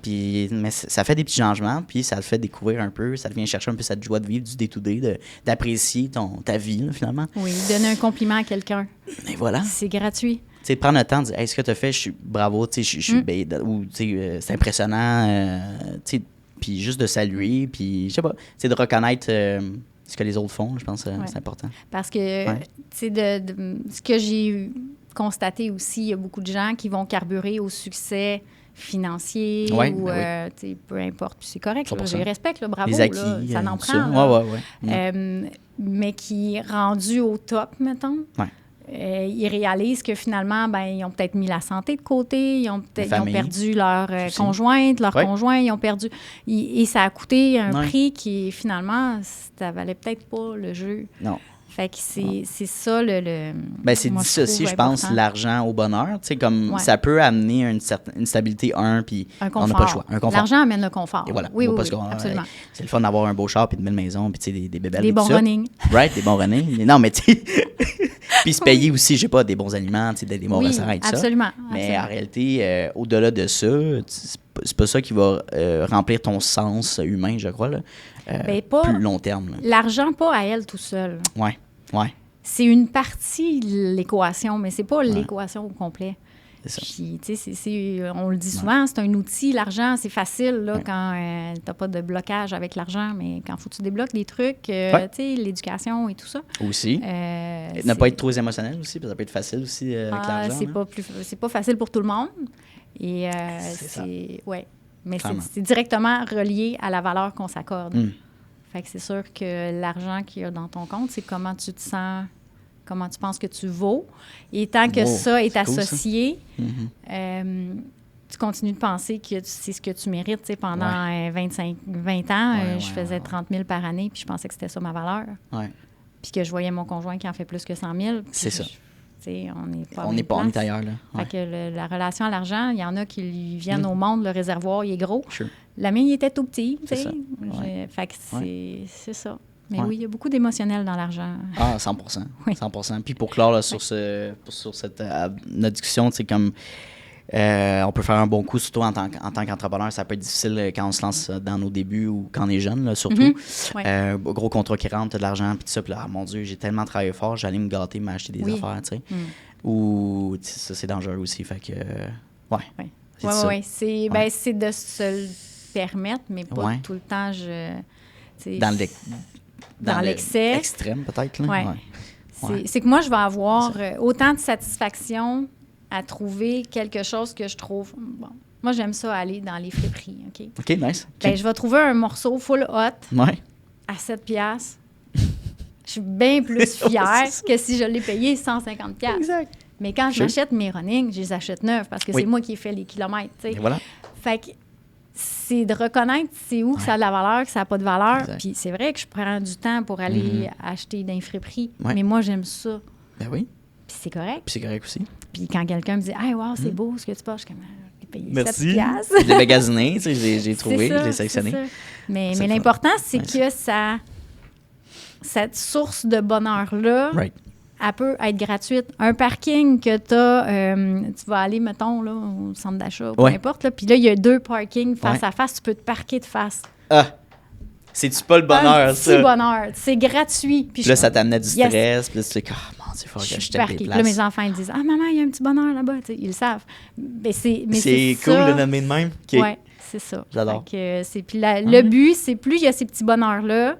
Mais ça fait des petits changements, puis ça le fait découvrir un peu, ça vient chercher un peu cette joie de vivre du day-to-day, d'apprécier ta vie, là, finalement. Oui, donner un compliment à quelqu'un. Et voilà. C'est gratuit. Tu sais, prendre le temps de dire, hey, ce que tu as fait, bravo, tu sais, je suis ou tu sais, c'est impressionnant, tu sais, puis juste de saluer, puis je sais pas, tu sais, de reconnaître ce que les autres font, je pense que c'est important. Parce que, tu sais, ce que j'ai constaté aussi, il y a beaucoup de gens qui vont carburer au succès financier ou peu importe. Puis c'est correct, là, je les respecte, là, bravo, les acquis, là, ça en prend. Mais qui, rendus au top, mettons, ils réalisent que finalement, ils ont peut-être mis la santé de côté, ils ont perdu leur conjointe, leur conjoint, ils ont perdu... Et ça a coûté un prix qui, finalement, ça valait peut-être pas le jeu. Non. Fait que c'est ça le c'est dissocier, je pense, l'argent au bonheur. Tu sais, comme ça peut amener une stabilité, puis on n'a pas le choix. Un confort. L'argent amène le confort. Et voilà. Oui, absolument. C'est le fun d'avoir un beau char, puis une belle maison, puis tu sais, des bébelles. Des bons running. Des bons running. Non, mais tu sais... Puis se payer aussi, je sais pas, des bons aliments, des bons restaurants et tout absolument, ça. Mais en réalité, au-delà de ça, c'est pas ça qui va remplir ton sens humain, je crois, là. Plus long terme. Là. L'argent, pas à elle tout seul. Ouais. C'est une partie de l'équation, mais c'est pas l'équation au complet. C'est ça. Puis, tu sais, on le dit souvent, c'est un outil, l'argent, c'est facile là, quand t'as pas de blocage avec l'argent, mais quand faut que tu débloques des trucs, tu sais, l'éducation et tout ça. Aussi. Ne pas être trop émotionnel aussi, parce que ça peut être facile aussi avec l'argent. C'est pas facile pour tout le monde. Et mais c'est directement relié à la valeur qu'on s'accorde. Fait que c'est sûr que l'argent qu'il y a dans ton compte, c'est comment tu te sens, comment tu penses que tu vaux. Et tant que ça est associé, tu continues de penser que c'est ce que tu mérites. Tu sais, pendant 20 ans, je faisais 30 000 par année, puis je pensais que c'était ça ma valeur. Puis que je voyais mon conjoint qui en fait plus que 100 000. C'est ça. On est ailleurs. Là. Fait que la relation à l'argent, il y en a qui lui viennent au monde, le réservoir, il est gros. Sure. La mienne, il était tout petit. C'est ça. Fait que c'est ça. Mais oui, il y a beaucoup d'émotionnel dans l'argent. Ah, 100%. 100%. Puis pour clore là, sur cette notre discussion, c'est comme On peut faire un bon coup, surtout en tant qu'entrepreneur. Ça peut être difficile quand on se lance dans nos débuts ou quand on est jeune, là, surtout. Ouais. Gros contrat qui rentre, t'as de l'argent, puis tout ça. Puis là, mon Dieu, j'ai tellement travaillé fort, j'allais me gâter, m'acheter des affaires, tu sais. Ou ça, c'est dangereux aussi. Fait que, Oui. C'est de se le permettre, mais pas tout le temps. Dans l'excès. Extrême, peut-être. Là. Ouais. C'est que moi, je vais avoir autant de satisfaction à trouver quelque chose que je trouve... Bon, moi, j'aime ça aller dans les friperies, OK? OK, nice. Okay. Ben, je vais trouver un morceau full hot à 7 piastres. Je suis bien plus fière que si je l'ai payé 150 piastres. Exact. Mais quand je m'achète mes running, je les achète neufs parce que c'est moi qui ai fait les kilomètres, tu sais. Voilà. Fait que c'est de reconnaître c'est où que ça a de la valeur, que ça n'a pas de valeur. Puis c'est vrai que je prends du temps pour aller acheter dans les friperies, mais moi, j'aime ça. Ben oui. Puis c'est correct. Puis c'est correct aussi. Puis quand quelqu'un me dit « Hey, wow, c'est beau ce que tu portes », je suis comme « J'ai payé 7 Merci. piastres. » Je l'ai magasiné, tu sais, j'ai trouvé, je l'ai sélectionné. Mais l'important, c'est que cette source de bonheur-là, elle peut être gratuite. Un parking que tu vas aller, mettons, là, au centre d'achat, peu importe, là, puis là, il y a 2 parkings face à face, tu peux te parquer de face. Ah! C'est-tu pas le bonheur, ça? C'est bonheur. C'est gratuit. Puis là, ça t'amenait du stress, puis là, tu dis, mon Dieu, il faut que je t'aide des places. Là, mes enfants, ils disent, ah, maman, il y a un petit bonheur là-bas. T'sais, ils le savent. Mais c'est cool ça. de nommer de même. Okay. Oui, c'est ça. J'adore. Puis le but, c'est plus il y a ces petits bonheurs-là,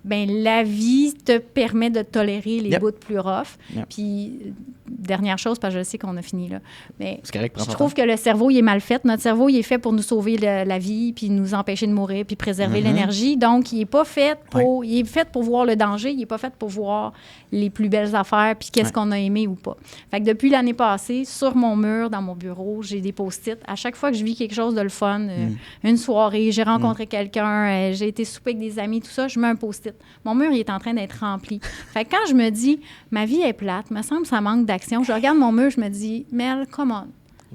ben la vie te permet de tolérer les bouts plus rough. Puis, dernière chose, parce que je sais qu'on a fini là, mais c'est correct, je trouve que le cerveau, il est mal fait. Notre cerveau, il est fait pour nous sauver la vie, puis nous empêcher de mourir, puis préserver l'énergie. Donc, il est pas fait pour... Il est fait pour voir le danger, il est pas fait pour voir les plus belles affaires, puis qu'est-ce qu'on a aimé ou pas. Fait que depuis l'année passée, sur mon mur, dans mon bureau, j'ai des post-it. À chaque fois que je vis quelque chose de le fun, une soirée, j'ai rencontré quelqu'un, j'ai été souper avec des amis, tout ça, je mets un post-it. Mon mur, il est en train d'être rempli. Fait que quand je me dis, ma vie est plate, me semble que ça manque d'action, je regarde mon mur, je me dis, Mel, come on.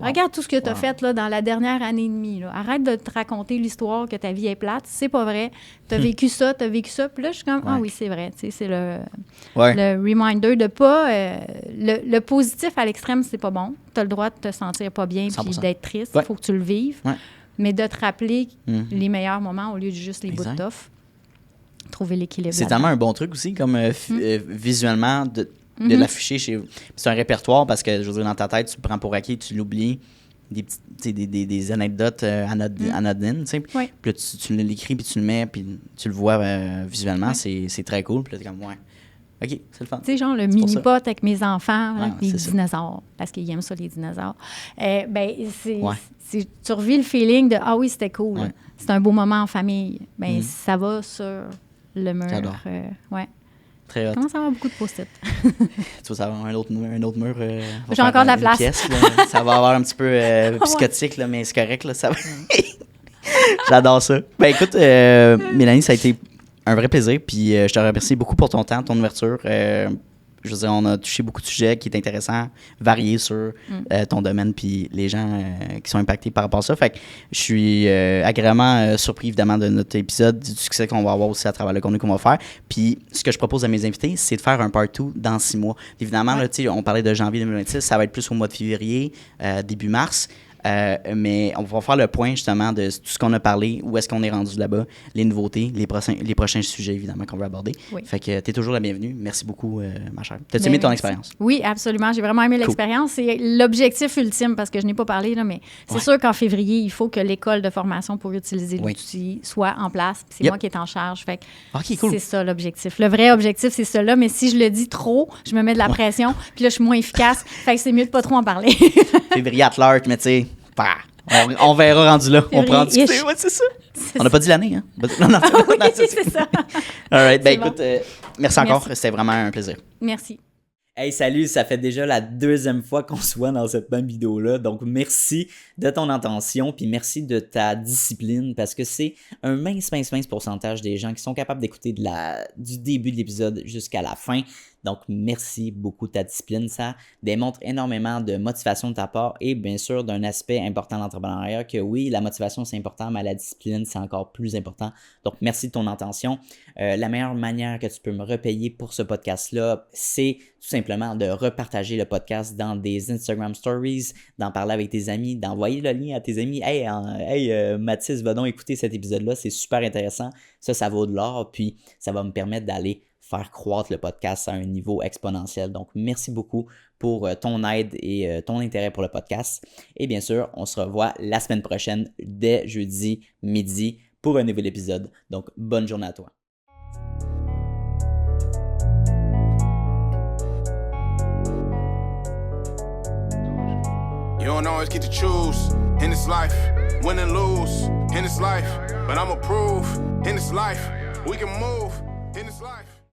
Regarde tout ce que tu as fait là, dans la dernière année et demie. Là. Arrête de te raconter l'histoire que ta vie est plate. C'est pas vrai. Tu as vécu ça, tu as vécu ça. Puis là, je suis comme, ah oui, c'est vrai. C'est le reminder de pas... le positif à l'extrême, c'est pas bon. Tu as le droit de te sentir pas bien puis d'être triste. Il faut que tu le vives. Mais de te rappeler les meilleurs moments au lieu de juste les bouts de tough. Trouver l'équilibre. C'est tellement un bon truc aussi, comme visuellement, de l'afficher chez... C'est un répertoire parce que, je veux dire, dans ta tête, tu le prends pour acquis, tu l'oublies. Des anecdotes anodines, tu sais. Puis là, tu l'écris, puis tu le mets, puis tu le vois visuellement. C'est très cool. Puis là, t'es comme, OK, c'est le fun. Tu sais, genre le mini-pot avec mes enfants, les dinosaures, parce qu'ils aiment ça, les dinosaures. Tu revis le feeling de « Ah oui, c'était cool. C'est un beau moment en famille. » Ben, ça va sur le mur. J'adore. Très hot. Comment ça va beaucoup de post-it? Tu vas avoir un autre mur. J'ai encore de la place. Pièce, ça va avoir un petit peu psychotique, là, mais c'est correct. Là, ça va. J'adore ça. Ben écoute, Mélanie, ça a été un vrai plaisir. Puis je te remercie beaucoup pour ton temps, ton ouverture. Je veux dire, on a touché beaucoup de sujets qui est intéressant, variés sur ton domaine, puis les gens qui sont impactés par rapport à ça. Fait que je suis agréablement surpris, évidemment, de notre épisode, du succès qu'on va avoir aussi à travers le contenu qu'on va faire. Puis ce que je propose à mes invités, c'est de faire un part 2 dans 6 mois. Évidemment, là, on parlait de janvier 2026, ça va être plus au mois de février, début mars. Mais on va faire le point justement de tout ce qu'on a parlé, où est-ce qu'on est rendu là-bas, les nouveautés, les prochains sujets évidemment qu'on va aborder. Fait que tu es toujours la bienvenue. Merci beaucoup, ma chère. T'as-tu aimé ton expérience? Oui, absolument. J'ai vraiment aimé l'expérience. C'est l'objectif ultime parce que je n'ai pas parlé, là, mais c'est sûr qu'en février, il faut que l'école de formation pour utiliser l'outil soit en place. C'est moi qui est en charge. Fait que cool. C'est ça l'objectif. Le vrai objectif, c'est cela. Mais si je le dis trop, je me mets de la pression. Puis là, je suis moins efficace. Fait que c'est mieux de pas trop en parler. Février at large, mais tu sais... On verra rendu là. On prend du côté. C'est ça. On n'a pas dit l'année, hein? Non, c'est ça. All right. Ben écoute, merci encore. C'était vraiment un plaisir. Merci. Hey, salut, ça fait déjà la 2e fois qu'on se voit dans cette même vidéo-là. Donc, merci de ton attention, puis merci de ta discipline, parce que c'est un mince pourcentage des gens qui sont capables d'écouter du début de l'épisode jusqu'à la fin. Donc, merci beaucoup de ta discipline. Ça démontre énormément de motivation de ta part et bien sûr d'un aspect important de l'entrepreneuriat que oui, la motivation c'est important, mais la discipline c'est encore plus important. Donc, merci de ton attention. La meilleure manière que tu peux me repayer pour ce podcast-là, c'est tout simplement de repartager le podcast dans des Instagram Stories, d'en parler avec tes amis, d'envoyer le lien à tes amis. Hey, Mathis, va donc écouter cet épisode-là, c'est super intéressant. Ça vaut de l'or, puis ça va me permettre d'aller faire croître le podcast à un niveau exponentiel. Donc, merci beaucoup pour ton aide et ton intérêt pour le podcast. Et bien sûr, on se revoit la semaine prochaine, dès jeudi midi, pour un nouvel épisode. Donc, bonne journée à toi. You don't always get to choose in this life, win and lose in this life. But I'ma prove in this life, we can move in this life.